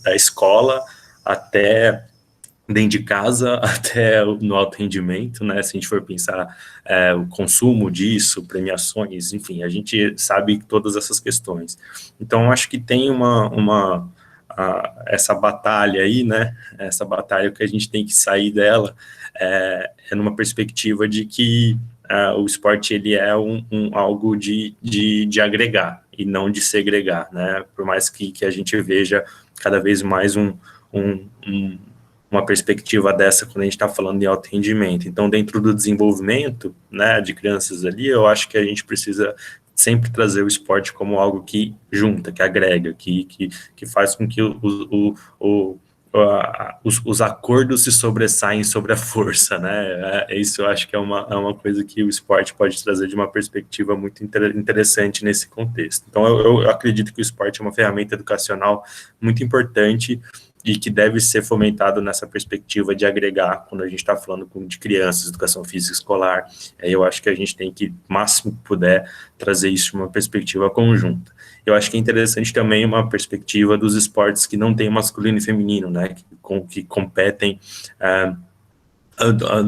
da escola até dentro de casa, até no alto rendimento, né, se a gente for pensar o consumo disso, premiações, enfim, a gente sabe todas essas questões. Então, acho que tem essa batalha aí, né, essa batalha que a gente tem que sair dela, numa perspectiva de que o esporte, ele é algo de agregar, e não de segregar, né, por mais que a gente veja cada vez mais uma perspectiva dessa quando a gente está falando de alto rendimento. Então, dentro do desenvolvimento, né, de crianças ali, eu acho que a gente precisa sempre trazer o esporte como algo que junta, que agrega, que faz com que os acordos se sobressaem sobre a força, né? Isso eu acho que é uma coisa que o esporte pode trazer de uma perspectiva muito interessante nesse contexto. Então, eu acredito que o esporte é uma ferramenta educacional muito importante e que deve ser fomentado nessa perspectiva de agregar, quando a gente está falando de crianças, educação física escolar. Eu acho que a gente tem que, máximo que puder, trazer isso de uma perspectiva conjunta. Eu acho que é interessante também uma perspectiva dos esportes que não tem masculino e feminino, né, que competem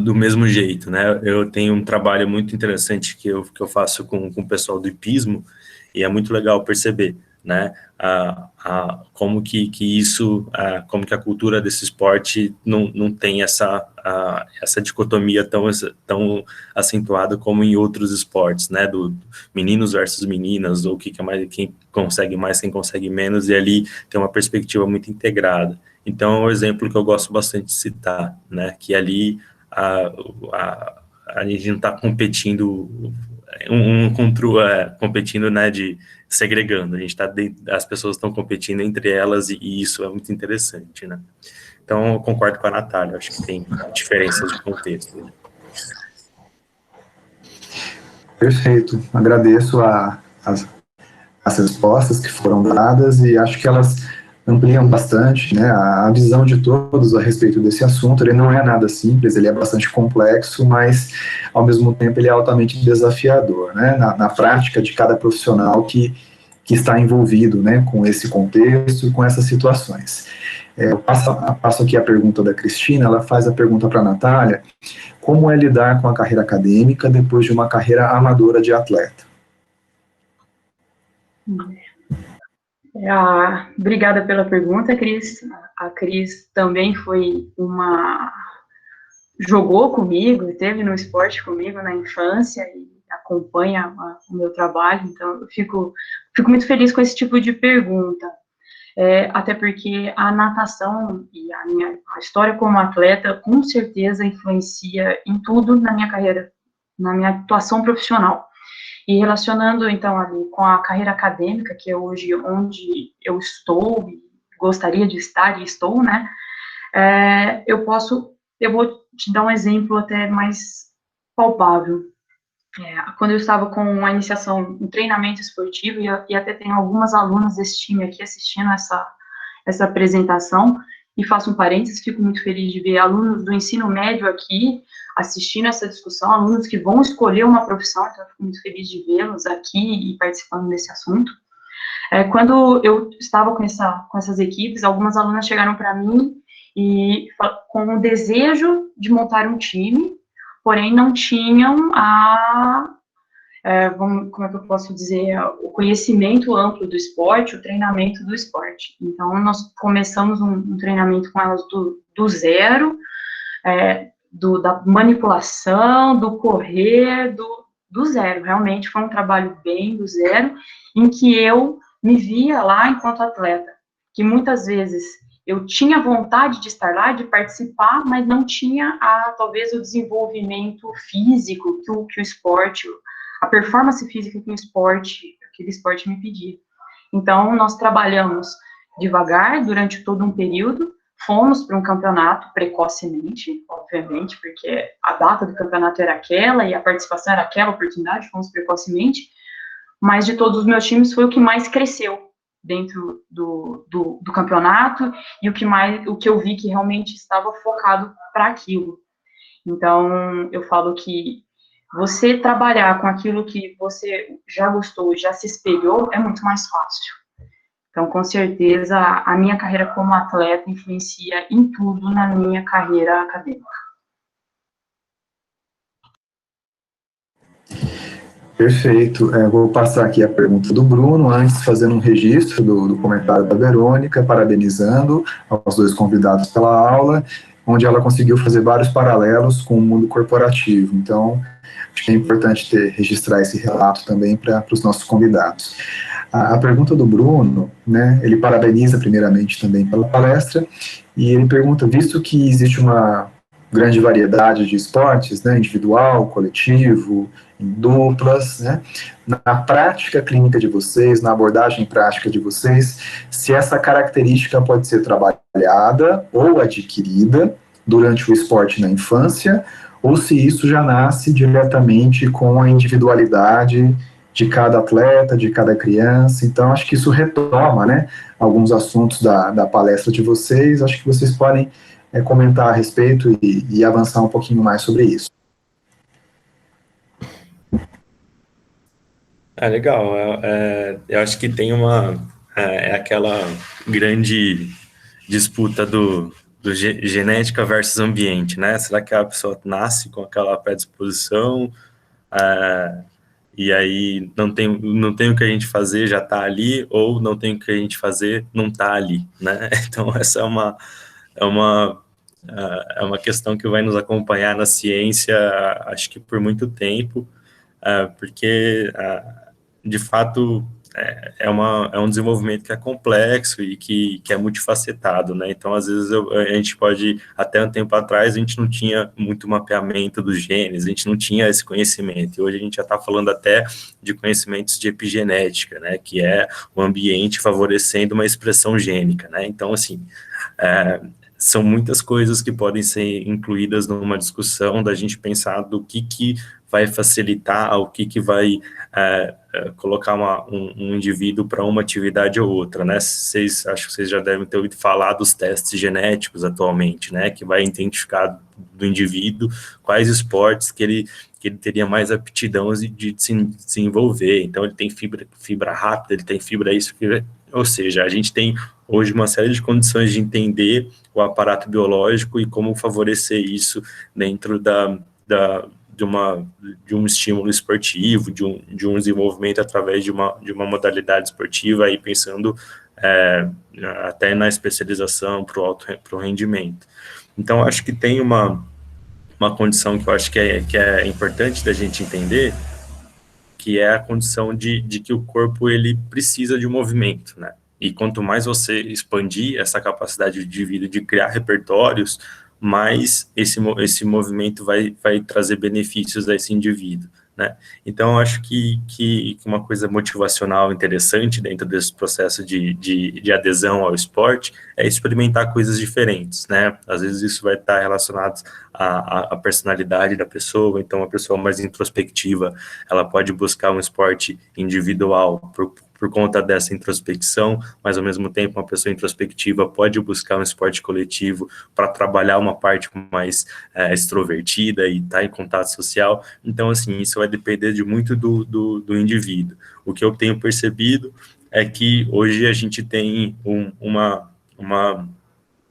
do mesmo jeito, né. Eu tenho um trabalho muito interessante que eu faço com o pessoal do hipismo, e é muito legal perceber, né, como que isso, como que a cultura desse esporte não tem essa dicotomia tão acentuada como em outros esportes, né, do meninos versus meninas, ou que é mais, quem consegue mais, quem consegue menos, e ali tem uma perspectiva muito integrada. Então, é um exemplo que eu gosto bastante de citar, né, que ali a gente não está competindo competindo, né, segregando, as pessoas estão competindo entre elas, e isso é muito interessante, né. Então, eu concordo com a Natália, acho que tem diferenças de contexto, né? Perfeito, agradeço as respostas que foram dadas e acho que elas ampliam bastante, né, a visão de todos a respeito desse assunto. Ele não é nada simples, ele é bastante complexo, mas ao mesmo tempo ele é altamente desafiador, né, na prática de cada profissional que está envolvido, né, com esse contexto e com essas situações. Eu passo aqui a pergunta da Cristina. Ela faz a pergunta para a Natália: como é lidar com a carreira acadêmica depois de uma carreira amadora de atleta? Obrigada pela pergunta, Cris. A Cris também jogou comigo, esteve no esporte comigo na infância e acompanha o meu trabalho, então eu fico muito feliz com esse tipo de pergunta. Até porque a natação e a história como atleta com certeza influencia em tudo na minha carreira, na minha atuação profissional. E relacionando, então, ali com a carreira acadêmica, que é hoje onde eu estou, gostaria de estar e estou, né, eu vou te dar um exemplo até mais palpável. Quando eu estava com a iniciação em treinamento esportivo, e até tenho algumas alunas desse time aqui assistindo essa apresentação, e faço um parênteses, fico muito feliz de ver alunos do ensino médio aqui assistindo essa discussão, alunos que vão escolher uma profissão, então eu fico muito feliz de vê-los aqui e participando desse assunto. Quando eu estava com essas equipes, algumas alunas chegaram para mim e com o desejo de montar um time, porém não tinham como é que eu posso dizer, o conhecimento amplo do esporte, o treinamento do esporte. Então, nós começamos um treinamento com elas do zero, da manipulação, do correr, do zero. Realmente foi um trabalho bem do zero, em que eu me via lá enquanto atleta, que muitas vezes eu tinha vontade de estar lá, de participar, mas não tinha, talvez, o desenvolvimento físico que o esporte, a performance física que aquele esporte me pedia. Então, nós trabalhamos devagar durante todo um período, fomos para um campeonato precocemente, obviamente, porque a data do campeonato era aquela e a participação era aquela oportunidade, fomos precocemente, mas de todos os meus times foi o que mais cresceu dentro do campeonato e o que eu vi que realmente estava focado para aquilo. Então, eu falo que você trabalhar com aquilo que você já gostou, já se espelhou, é muito mais fácil. Então, com certeza, a minha carreira como atleta influencia em tudo na minha carreira acadêmica. Perfeito. Vou passar aqui a pergunta do Bruno, antes fazendo um registro do comentário da Verônica, parabenizando aos dois convidados pela aula, onde ela conseguiu fazer vários paralelos com o mundo corporativo. Então, acho que é importante registrar esse relato também para os nossos convidados. A pergunta do Bruno, né, ele parabeniza primeiramente também pela palestra, e ele pergunta, visto que existe uma grande variedade de esportes, né, individual, coletivo, em duplas, né, na prática clínica de vocês, na abordagem prática de vocês, se essa característica pode ser trabalhada ou adquirida durante o esporte na infância, ou se isso já nasce diretamente com a individualidade de cada atleta, de cada criança. Então, acho que isso retoma, né, alguns assuntos da palestra de vocês. Acho que vocês podem comentar a respeito e avançar um pouquinho mais sobre isso. Legal. Eu acho que tem aquela grande disputa do genética versus ambiente, né? Será que a pessoa nasce com aquela predisposição, e aí não tem o que a gente fazer, já está ali, ou não tem o que a gente fazer, não está ali, né? Então, essa é uma, é uma questão que vai nos acompanhar na ciência, acho que por muito tempo, porque, de fato, é um desenvolvimento que é complexo e que é multifacetado, né? Então, às vezes, a gente pode, até um tempo atrás, a gente não tinha muito mapeamento dos genes, a gente não tinha esse conhecimento, e hoje a gente já está falando até de conhecimentos de epigenética, né? Que é o ambiente favorecendo uma expressão gênica, né? Então, assim, são muitas coisas que podem ser incluídas numa discussão da gente pensar do que vai facilitar, o que vai colocar um indivíduo para uma atividade ou outra, né? Acho que vocês já devem ter ouvido falar dos testes genéticos atualmente, né? Que vai identificar do indivíduo quais esportes que ele teria mais aptidão de se envolver. Então, ele tem fibra rápida, ele tem fibra isso, ou seja, a gente tem hoje uma série de condições de entender o aparato biológico e como favorecer isso dentro de um estímulo esportivo, de um desenvolvimento através de uma modalidade esportiva, aí pensando até na especialização para o rendimento. Então, acho que tem uma condição que eu acho que é importante da gente entender, que é a condição de que o corpo ele precisa de movimento, né? E quanto mais você expandir essa capacidade de vida de criar repertórios, mais esse movimento vai trazer benefícios a esse indivíduo, né? Então, eu acho que uma coisa motivacional interessante dentro desse processo de adesão ao esporte é experimentar coisas diferentes, né? Às vezes isso vai estar relacionado à personalidade da pessoa, então, a pessoa mais introspectiva, ela pode buscar um esporte individual por conta dessa introspecção, mas ao mesmo tempo uma pessoa introspectiva pode buscar um esporte coletivo para trabalhar uma parte mais extrovertida e estar em contato social. Então, assim, isso vai depender de muito do indivíduo. O que eu tenho percebido é que hoje a gente tem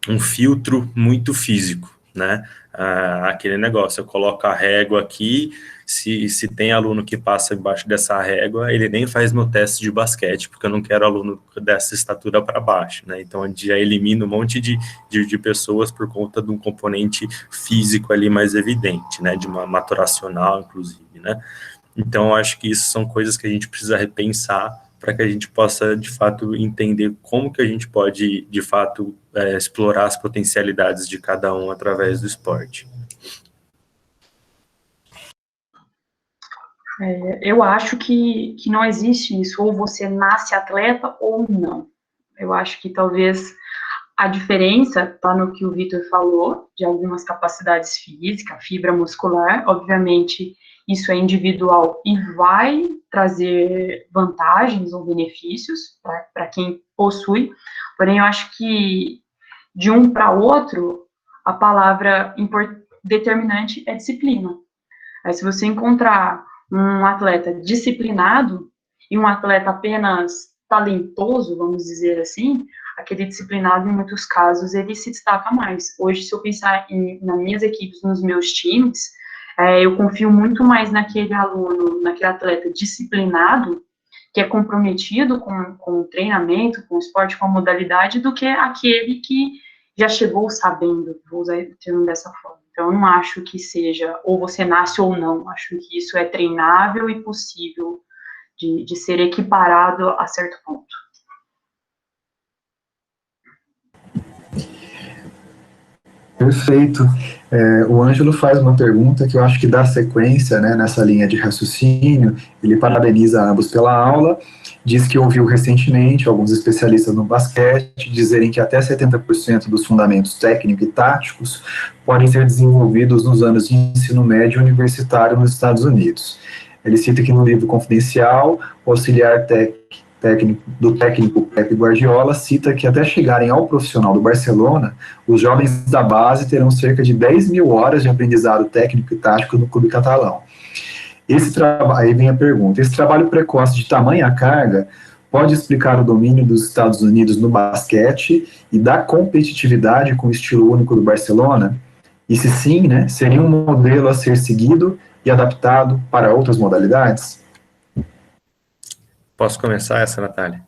um filtro muito físico, né? Aquele negócio, eu coloco a régua aqui, se tem aluno que passa embaixo dessa régua, ele nem faz meu teste de basquete, porque eu não quero aluno dessa estatura para baixo, né? Então, a gente já elimina um monte de pessoas por conta de um componente físico ali mais evidente, né? De uma maturacional, inclusive, né? Então, eu acho que isso são coisas que a gente precisa repensar para que a gente possa, de fato, entender como que a gente pode, de fato, explorar as potencialidades de cada um através do esporte. Eu acho que não existe isso, ou você nasce atleta ou não. Eu acho que talvez a diferença está no que o Vitor falou, de algumas capacidades físicas, fibra muscular, obviamente isso é individual e vai trazer vantagens ou benefícios para quem possui, porém eu acho que de um para outro, a palavra determinante é disciplina. Aí se você encontrar um atleta disciplinado e um atleta apenas talentoso, vamos dizer assim, aquele disciplinado, em muitos casos, ele se destaca mais. Hoje, se eu pensar nas minhas equipes, nos meus times, eu confio muito mais naquele aluno, naquele atleta disciplinado, que é comprometido com o treinamento, com o esporte, com a modalidade, do que aquele que já chegou sabendo, vou usar o termo dessa forma. Então, eu não acho que seja ou você nasce ou não, acho que isso é treinável e possível de ser equiparado a certo ponto. Perfeito. O Ângelo faz uma pergunta que eu acho que dá sequência, né, nessa linha de raciocínio. Ele parabeniza ambos pela aula, diz que ouviu recentemente alguns especialistas no basquete dizerem que até 70% dos fundamentos técnicos e táticos podem ser desenvolvidos nos anos de ensino médio universitário nos Estados Unidos. Ele cita que no livro Confidencial, o auxiliar do técnico Pep Guardiola cita que até chegarem ao profissional do Barcelona, os jovens da base terão cerca de 10 mil horas de aprendizado técnico e tático no clube catalão. Aí vem a pergunta, esse trabalho precoce de tamanha carga pode explicar o domínio dos Estados Unidos no basquete e da competitividade com o estilo único do Barcelona? E se sim, né, seria um modelo a ser seguido e adaptado para outras modalidades? Posso começar essa, Natália?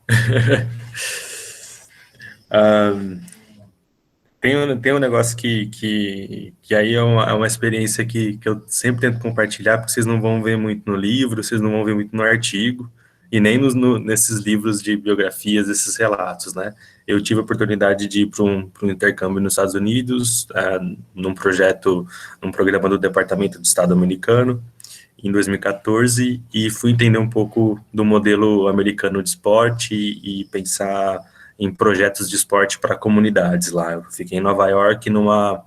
Tem um negócio que aí é uma experiência que eu sempre tento compartilhar, porque vocês não vão ver muito no livro, vocês não vão ver muito no artigo, e nem nesses livros de biografias, esses relatos, né? Eu tive a oportunidade de ir para um intercâmbio nos Estados Unidos, num programa do Departamento do Estado americano, em 2014, e fui entender um pouco do modelo americano de esporte e pensar em projetos de esporte para comunidades lá. Eu fiquei em Nova York numa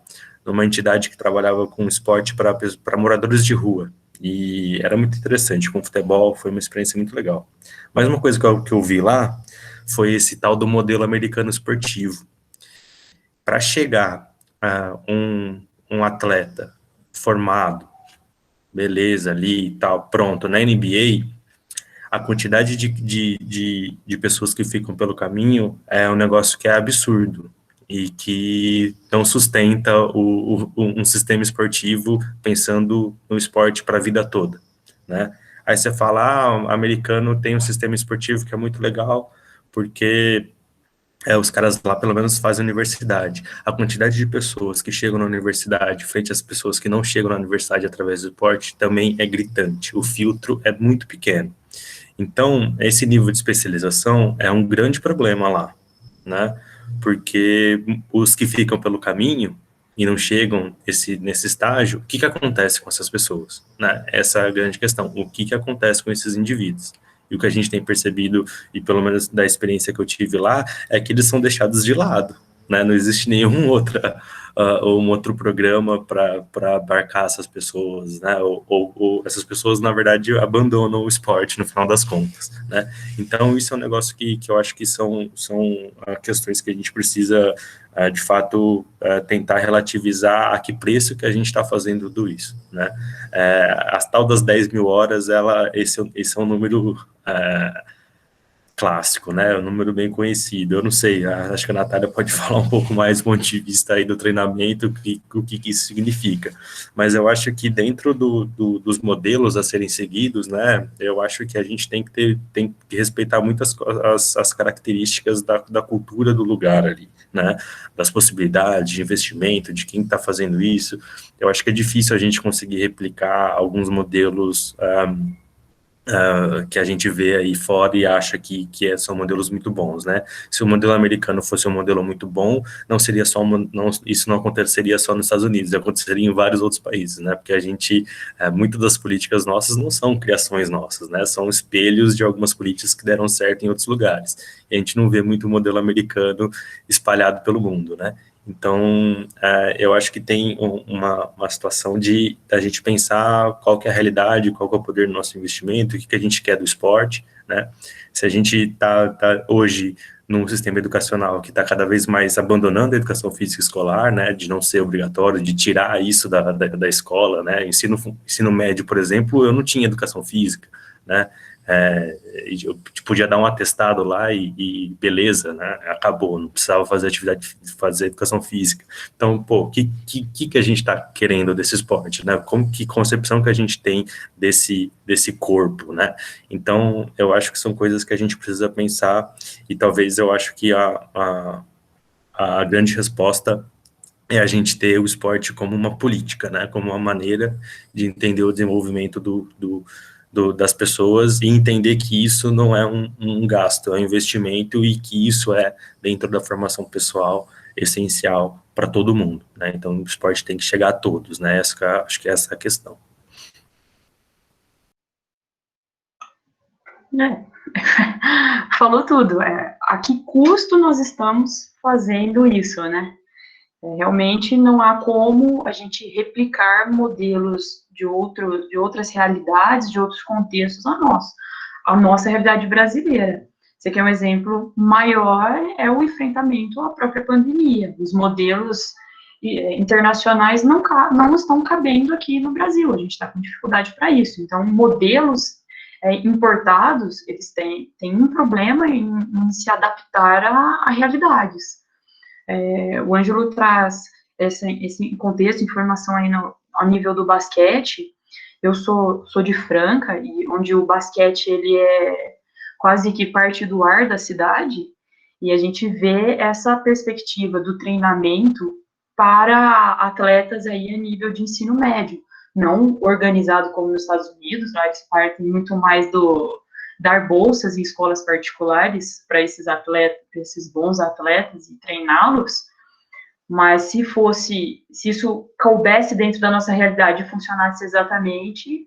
entidade que trabalhava com esporte para moradores de rua, e era muito interessante, com futebol, foi uma experiência muito legal. Mas uma coisa que eu vi lá foi esse tal do modelo americano esportivo. Para chegar a um atleta formado, beleza, ali e tal, pronto, na NBA, a quantidade de pessoas que ficam pelo caminho é um negócio que é absurdo e que não sustenta um sistema esportivo pensando no esporte para a vida toda, né? Aí você fala, o americano tem um sistema esportivo que é muito legal, porque os caras lá pelo menos fazem universidade. A quantidade de pessoas que chegam na universidade frente às pessoas que não chegam na universidade através do esporte também é gritante. O filtro é muito pequeno. Então, esse nível de especialização é um grande problema lá, né? Porque os que ficam pelo caminho e não chegam nesse estágio, o que acontece com essas pessoas, né? Essa é a grande questão. O que acontece com esses indivíduos? E o que a gente tem percebido, e pelo menos da experiência que eu tive lá, é que eles são deixados de lado, né? Não existe nenhum outro programa para abarcar essas pessoas, né? Ou essas pessoas, na verdade, abandonam o esporte no final das contas, né? Então, isso é um negócio que eu acho que são questões que a gente precisa, de fato, tentar relativizar a que preço que a gente está fazendo tudo isso, né? As tal das 10 mil horas, esse é um número clássico, né, um número bem conhecido. Eu não sei, acho que a Natália pode falar um pouco mais do ponto de vista aí do treinamento, o que isso significa, mas eu acho que dentro dos modelos a serem seguidos, né, eu acho que a gente tem que respeitar muito as características da cultura do lugar ali, né, das possibilidades de investimento, de quem está fazendo isso. Eu acho que é difícil a gente conseguir replicar alguns modelos que a gente vê aí fora e acha que são modelos muito bons, né? Se o modelo americano fosse um modelo muito bom, não seria isso não aconteceria só nos Estados Unidos, aconteceria em vários outros países, né? Porque muitas das políticas nossas não são criações nossas, né? São espelhos de algumas políticas que deram certo em outros lugares. E a gente não vê muito o modelo americano espalhado pelo mundo, né? Então, eu acho que tem uma situação de a gente pensar qual que é a realidade, qual que é o poder do nosso investimento, o que a gente quer do esporte, né? Se a gente está hoje num sistema educacional que está cada vez mais abandonando a educação física escolar, né, de não ser obrigatório, de tirar isso da escola, né? Ensino médio, por exemplo, eu não tinha educação física, né? Podia dar um atestado lá e beleza, né, acabou, não precisava fazer educação física. Então, pô, o que a gente está querendo desse esporte, né? Que concepção que a gente tem desse corpo, né? Então, eu acho que são coisas que a gente precisa pensar, e talvez eu acho que a grande resposta é a gente ter o esporte como uma política, né, como uma maneira de entender o desenvolvimento das pessoas e entender que isso não é um gasto, é um investimento e que isso é, dentro da formação pessoal, essencial para todo mundo, né, então o esporte tem que chegar a todos, né, acho que essa é a questão. Falou tudo. A que custo nós estamos fazendo isso, né? Realmente não há como a gente replicar modelos de outras realidades, de outros contextos a nossa realidade brasileira. Você quer um exemplo maior, é o enfrentamento à própria pandemia. Os modelos internacionais não estão cabendo aqui no Brasil, a gente está com dificuldade para isso. Então, modelos importados, eles têm um problema em se adaptar a realidades. O Ângelo traz esse contexto, informação aí ao nível do basquete. Eu sou de Franca, e onde o basquete ele é quase que parte do ar da cidade, e a gente vê essa perspectiva do treinamento para atletas aí a nível de ensino médio, não organizado como nos Estados Unidos, lá eles partem muito mais dar bolsas em escolas particulares para esses atletas, esses bons atletas e treiná-los, mas se isso coubesse dentro da nossa realidade e funcionasse exatamente,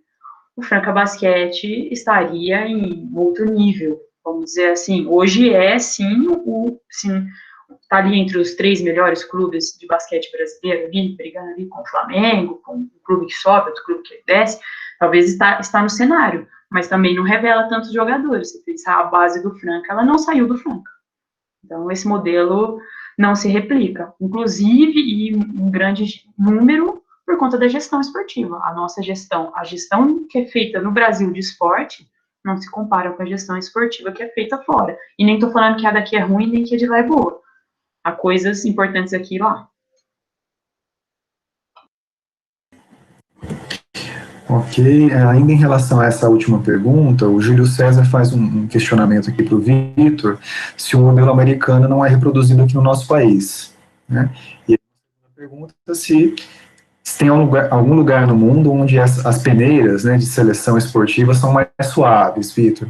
o Franca Basquete estaria em outro nível, vamos dizer assim. Hoje está ali entre os 3 melhores clubes de basquete brasileiro, ali, brigando ali com o Flamengo, com o clube que sobe, outro clube que desce, talvez está no cenário, mas também não revela tantos jogadores. Se pensar a base do Franca, ela não saiu do Franca. Então, esse modelo não se replica, inclusive, e um grande número, por conta da gestão esportiva. A gestão que é feita no Brasil de esporte, não se compara com a gestão esportiva que é feita fora. E nem estou falando que a daqui é ruim, nem que a de lá é boa. Há coisas importantes aqui e lá. Ok, ainda em relação a essa última pergunta, o Júlio César faz um questionamento aqui para o Vitor, se o modelo americano não é reproduzido aqui no nosso país, né? E a pergunta se tem algum lugar no mundo onde as peneiras, né, de seleção esportiva são mais suaves, Vitor?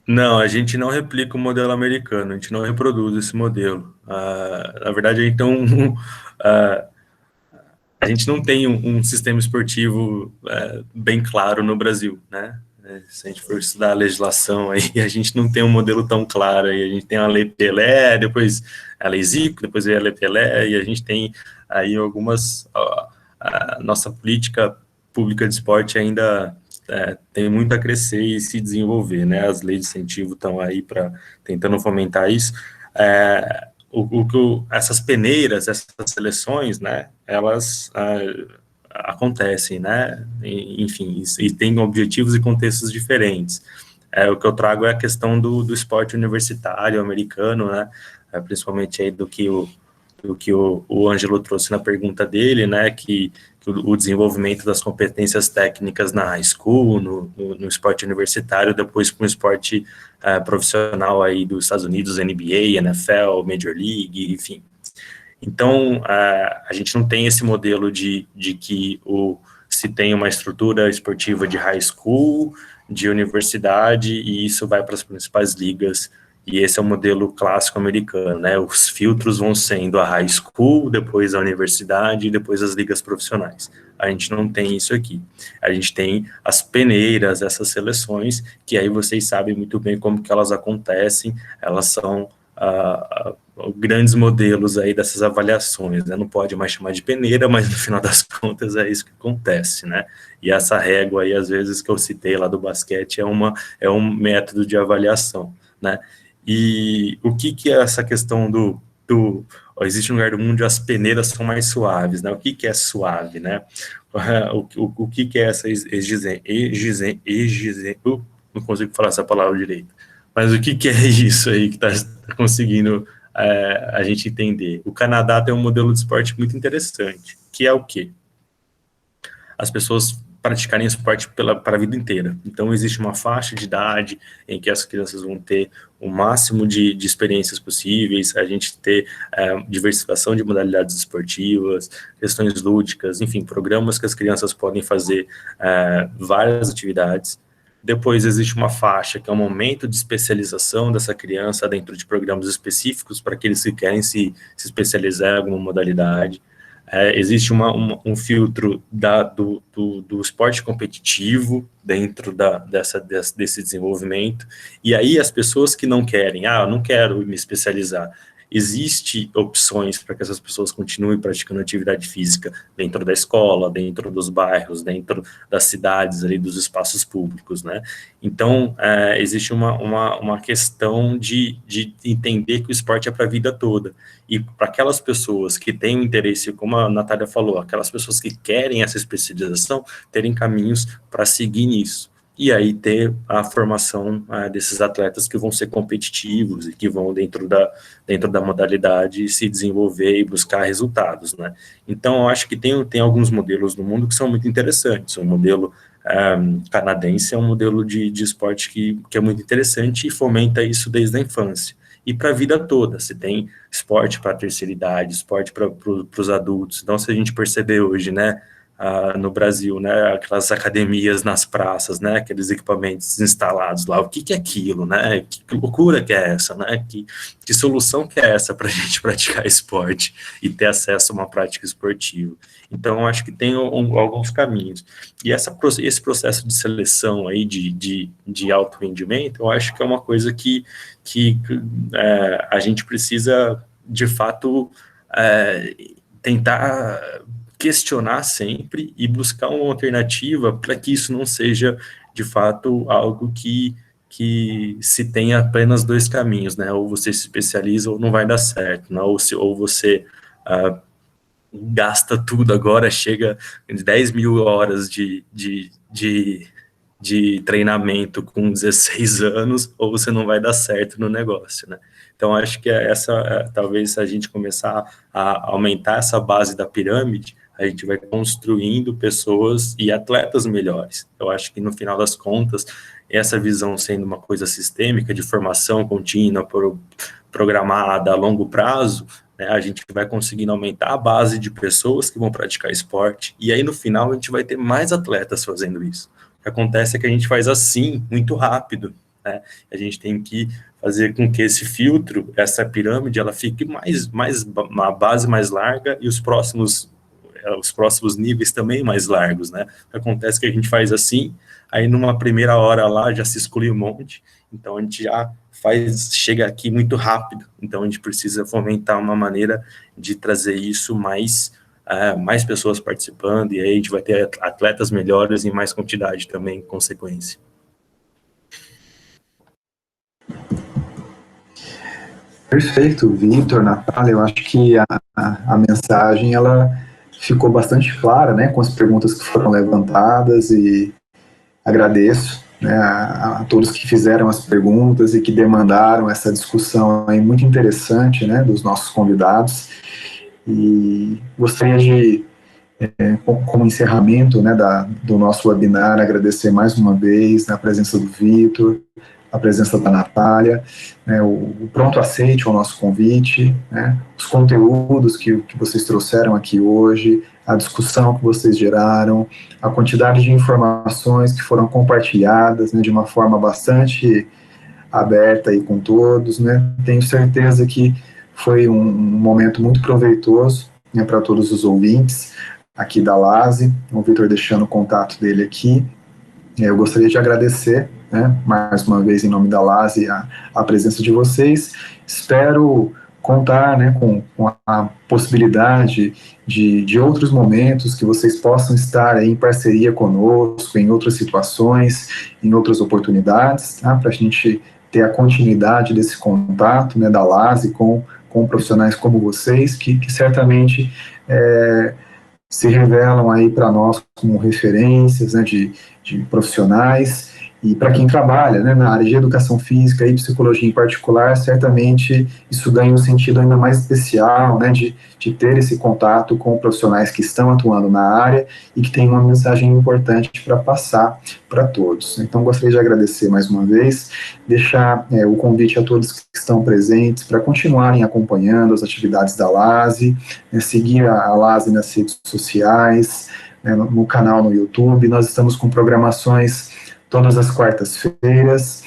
Não, a gente não replica o modelo americano, a gente não reproduz esse modelo. Na verdade, então, a gente não tem um sistema esportivo bem claro no Brasil, né? Se a gente for estudar a legislação, aí a gente não tem um modelo tão claro, aí a gente tem a Lei Pelé, depois a Lei Zico, depois a Lei Pelé, e a gente tem aí a nossa política pública de esporte ainda tem muito a crescer e se desenvolver, né? As leis de incentivo estão aí para tentando fomentar isso. Essas peneiras, essas seleções, né? Elas acontecem, né? Enfim, e tem objetivos e contextos diferentes. O que eu trago é a questão do esporte universitário americano, né? Principalmente aí do que o Ângelo trouxe na pergunta dele, né? Que o desenvolvimento das competências técnicas na high school, no esporte universitário, depois com o esporte profissional aí dos Estados Unidos, NBA, NFL, Major League, enfim. Então, a gente não tem esse modelo de que se tem uma estrutura esportiva de high school, de universidade, e isso vai para as principais ligas, e esse é o modelo clássico americano, né? Os filtros vão sendo a high school, depois a universidade, e depois as ligas profissionais. A gente não tem isso aqui. A gente tem as peneiras, essas seleções, que aí vocês sabem muito bem como que elas acontecem, elas são grandes modelos aí dessas avaliações, né? Não pode mais chamar de peneira, mas no final das contas é isso que acontece, né? E essa régua aí, às vezes, que eu citei lá do basquete, é um método de avaliação, né? E o que é essa questão existe um lugar do mundo onde as peneiras são mais suaves, né? O que é suave, né? o que é essa não consigo falar essa palavra direito, mas o que é isso aí que está conseguindo a gente entender? O Canadá tem um modelo de esporte muito interessante, que é o quê? As pessoas praticarem esporte para a vida inteira. Então, existe uma faixa de idade em que as crianças vão ter o máximo de experiências possíveis, a gente ter diversificação de modalidades esportivas, questões lúdicas, enfim, programas que as crianças podem fazer várias atividades. Depois, existe uma faixa que é um momento de especialização dessa criança dentro de programas específicos para aqueles que querem se especializar em alguma modalidade. Existe um filtro do esporte competitivo dentro desse desenvolvimento, e aí as pessoas que não querem, eu não quero me especializar, existe opções para que essas pessoas continuem praticando atividade física dentro da escola, dentro dos bairros, dentro das cidades, ali, dos espaços públicos, né? Então, existe uma questão de entender que o esporte é para a vida toda, e para aquelas pessoas que têm um interesse, como a Natália falou, aquelas pessoas que querem essa especialização, terem caminhos para seguir nisso. E aí ter a formação desses atletas que vão ser competitivos e que vão dentro da modalidade se desenvolver e buscar resultados, né? Então, eu acho que tem alguns modelos no mundo que são muito interessantes. O modelo canadense é um modelo de esporte que é muito interessante e fomenta isso desde a infância. E para a vida toda, se tem esporte para a terceira idade, esporte para os adultos. Então, se a gente perceber hoje, né, no Brasil, né, aquelas academias nas praças, né, aqueles equipamentos instalados lá, o que é aquilo, né, que loucura que é essa, né, que solução que é essa para a gente praticar esporte e ter acesso a uma prática esportiva. Então, eu acho que tem alguns caminhos, e esse processo de seleção aí de alto rendimento, eu acho que é uma coisa que a gente precisa, de fato, tentar questionar sempre e buscar uma alternativa para que isso não seja, de fato, algo que se tenha apenas dois caminhos, né? Ou você se especializa ou não vai dar certo, né? Ou você gasta tudo agora, chega em 10 mil horas de treinamento com 16 anos, ou você não vai dar certo no negócio, né? Então, acho que talvez a gente começar a aumentar essa base da pirâmide, a gente vai construindo pessoas e atletas melhores. Eu acho que, no final das contas, essa visão sendo uma coisa sistêmica, de formação contínua, programada a longo prazo, né, a gente vai conseguindo aumentar a base de pessoas que vão praticar esporte, e aí, no final, a gente vai ter mais atletas fazendo isso. O que acontece é que a gente faz assim, muito rápido, né? A gente tem que fazer com que esse filtro, essa pirâmide, ela fique uma base mais larga, e os próximos níveis também mais largos, né? Acontece que a gente faz assim, aí numa primeira hora lá já se exclui um monte, então a gente já chega aqui muito rápido, então a gente precisa fomentar uma maneira de trazer isso mais pessoas participando, e aí a gente vai ter atletas melhores em mais quantidade também, em consequência. Perfeito, Vitor, Natália, eu acho que a mensagem, ela ficou bastante clara, né, com as perguntas que foram levantadas, e agradeço, né, a todos que fizeram as perguntas e que demandaram essa discussão aí muito interessante, né, dos nossos convidados, e gostaria de, como encerramento, né, do nosso webinar, agradecer mais uma vez a presença do Vitor, a presença da Natália, né, o pronto aceite ao nosso convite, né, os conteúdos que vocês trouxeram aqui hoje, a discussão que vocês geraram, a quantidade de informações que foram compartilhadas, né, de uma forma bastante aberta aí com todos, né. Tenho certeza que foi um momento muito proveitoso, né, para todos os ouvintes aqui da LASE. O Vitor deixando o contato dele aqui. Eu gostaria de agradecer, né, mais uma vez, em nome da LASE, a presença de vocês. Espero contar, né, com a possibilidade de outros momentos que vocês possam estar aí em parceria conosco, em outras situações, em outras oportunidades, tá, para a gente ter a continuidade desse contato, né, da LASE com profissionais como vocês, que certamente se revelam aí para nós como referências, né, de profissionais, e para quem trabalha, né, na área de educação física e psicologia em particular, certamente isso ganha um sentido ainda mais especial, né, de ter esse contato com profissionais que estão atuando na área e que têm uma mensagem importante para passar para todos. Então, gostaria de agradecer mais uma vez, deixar o convite a todos que estão presentes para continuarem acompanhando as atividades da LASE, seguir a LASE nas redes sociais, no canal no YouTube. Nós estamos com programações todas as quartas-feiras,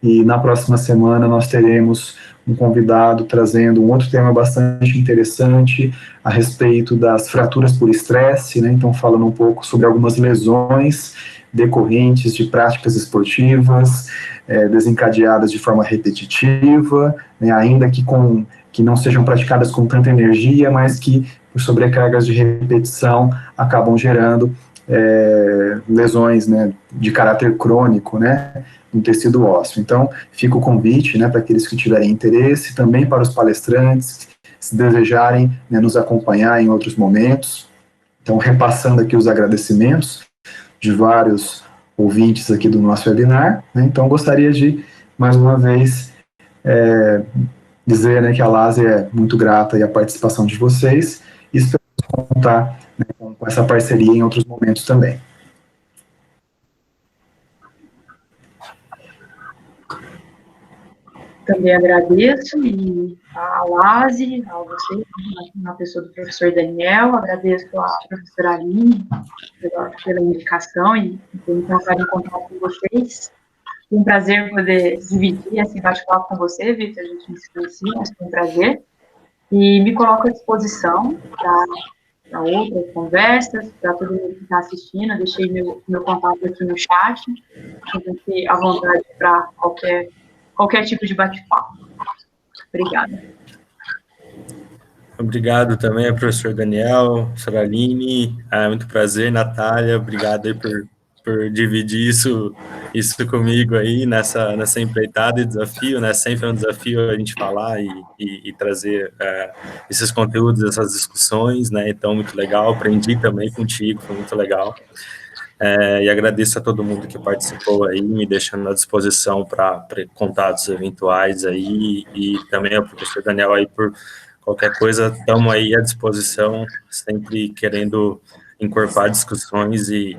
e na próxima semana nós teremos um convidado trazendo um outro tema bastante interessante a respeito das fraturas por estresse, né? Então falando um pouco sobre algumas lesões decorrentes de práticas esportivas, desencadeadas de forma repetitiva, né? Ainda que não sejam praticadas com tanta energia, mas que por sobrecargas de repetição acabam gerando lesões, né, de caráter crônico, né, no tecido ósseo. Então, fica o convite, né, para aqueles que tiverem interesse, também para os palestrantes, se desejarem, né, nos acompanhar em outros momentos. Então, repassando aqui os agradecimentos de vários ouvintes aqui do nosso webinar, né, então gostaria de, mais uma vez, dizer, né, que a LASE é muito grata à participação de vocês e esperamos contar, né, com essa parceria em outros momentos também. Também agradeço e a LASE, a você, na pessoa do professor Daniel, agradeço a professora Aline pela indicação e por me colocar em contato com vocês. Foi um prazer poder dividir esse bate-papo com você, Vitor, a gente não se conhecia, mas foi um prazer. E me coloco à disposição para outras conversas, para todo mundo que está assistindo. Eu deixei meu contato aqui no chat, fique à vontade para qualquer tipo de bate-papo. Obrigada. Obrigado também ao professor Daniel, professora Aline, muito prazer, Natália, obrigado aí por dividir isso comigo aí nessa empreitada e desafio, né? Sempre é um desafio a gente falar e trazer esses conteúdos, essas discussões, né? Então, muito legal, aprendi também contigo, foi muito legal. E agradeço a todo mundo que participou aí, me deixando à disposição para contatos eventuais aí, e também ao professor Daniel aí por qualquer coisa, estamos aí à disposição, sempre querendo encorpar discussões e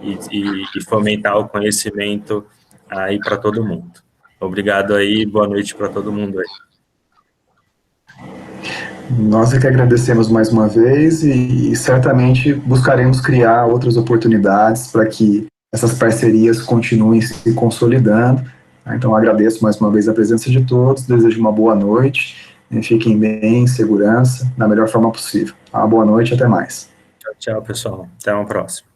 fomentar o conhecimento aí para todo mundo. Obrigado aí, boa noite para todo mundo aí. Nós é que agradecemos mais uma vez e certamente buscaremos criar outras oportunidades para que essas parcerias continuem se consolidando. Então, agradeço mais uma vez a presença de todos, desejo uma boa noite, fiquem bem, em segurança, da melhor forma possível. Uma boa noite, até mais. Tchau, pessoal. Até uma próxima.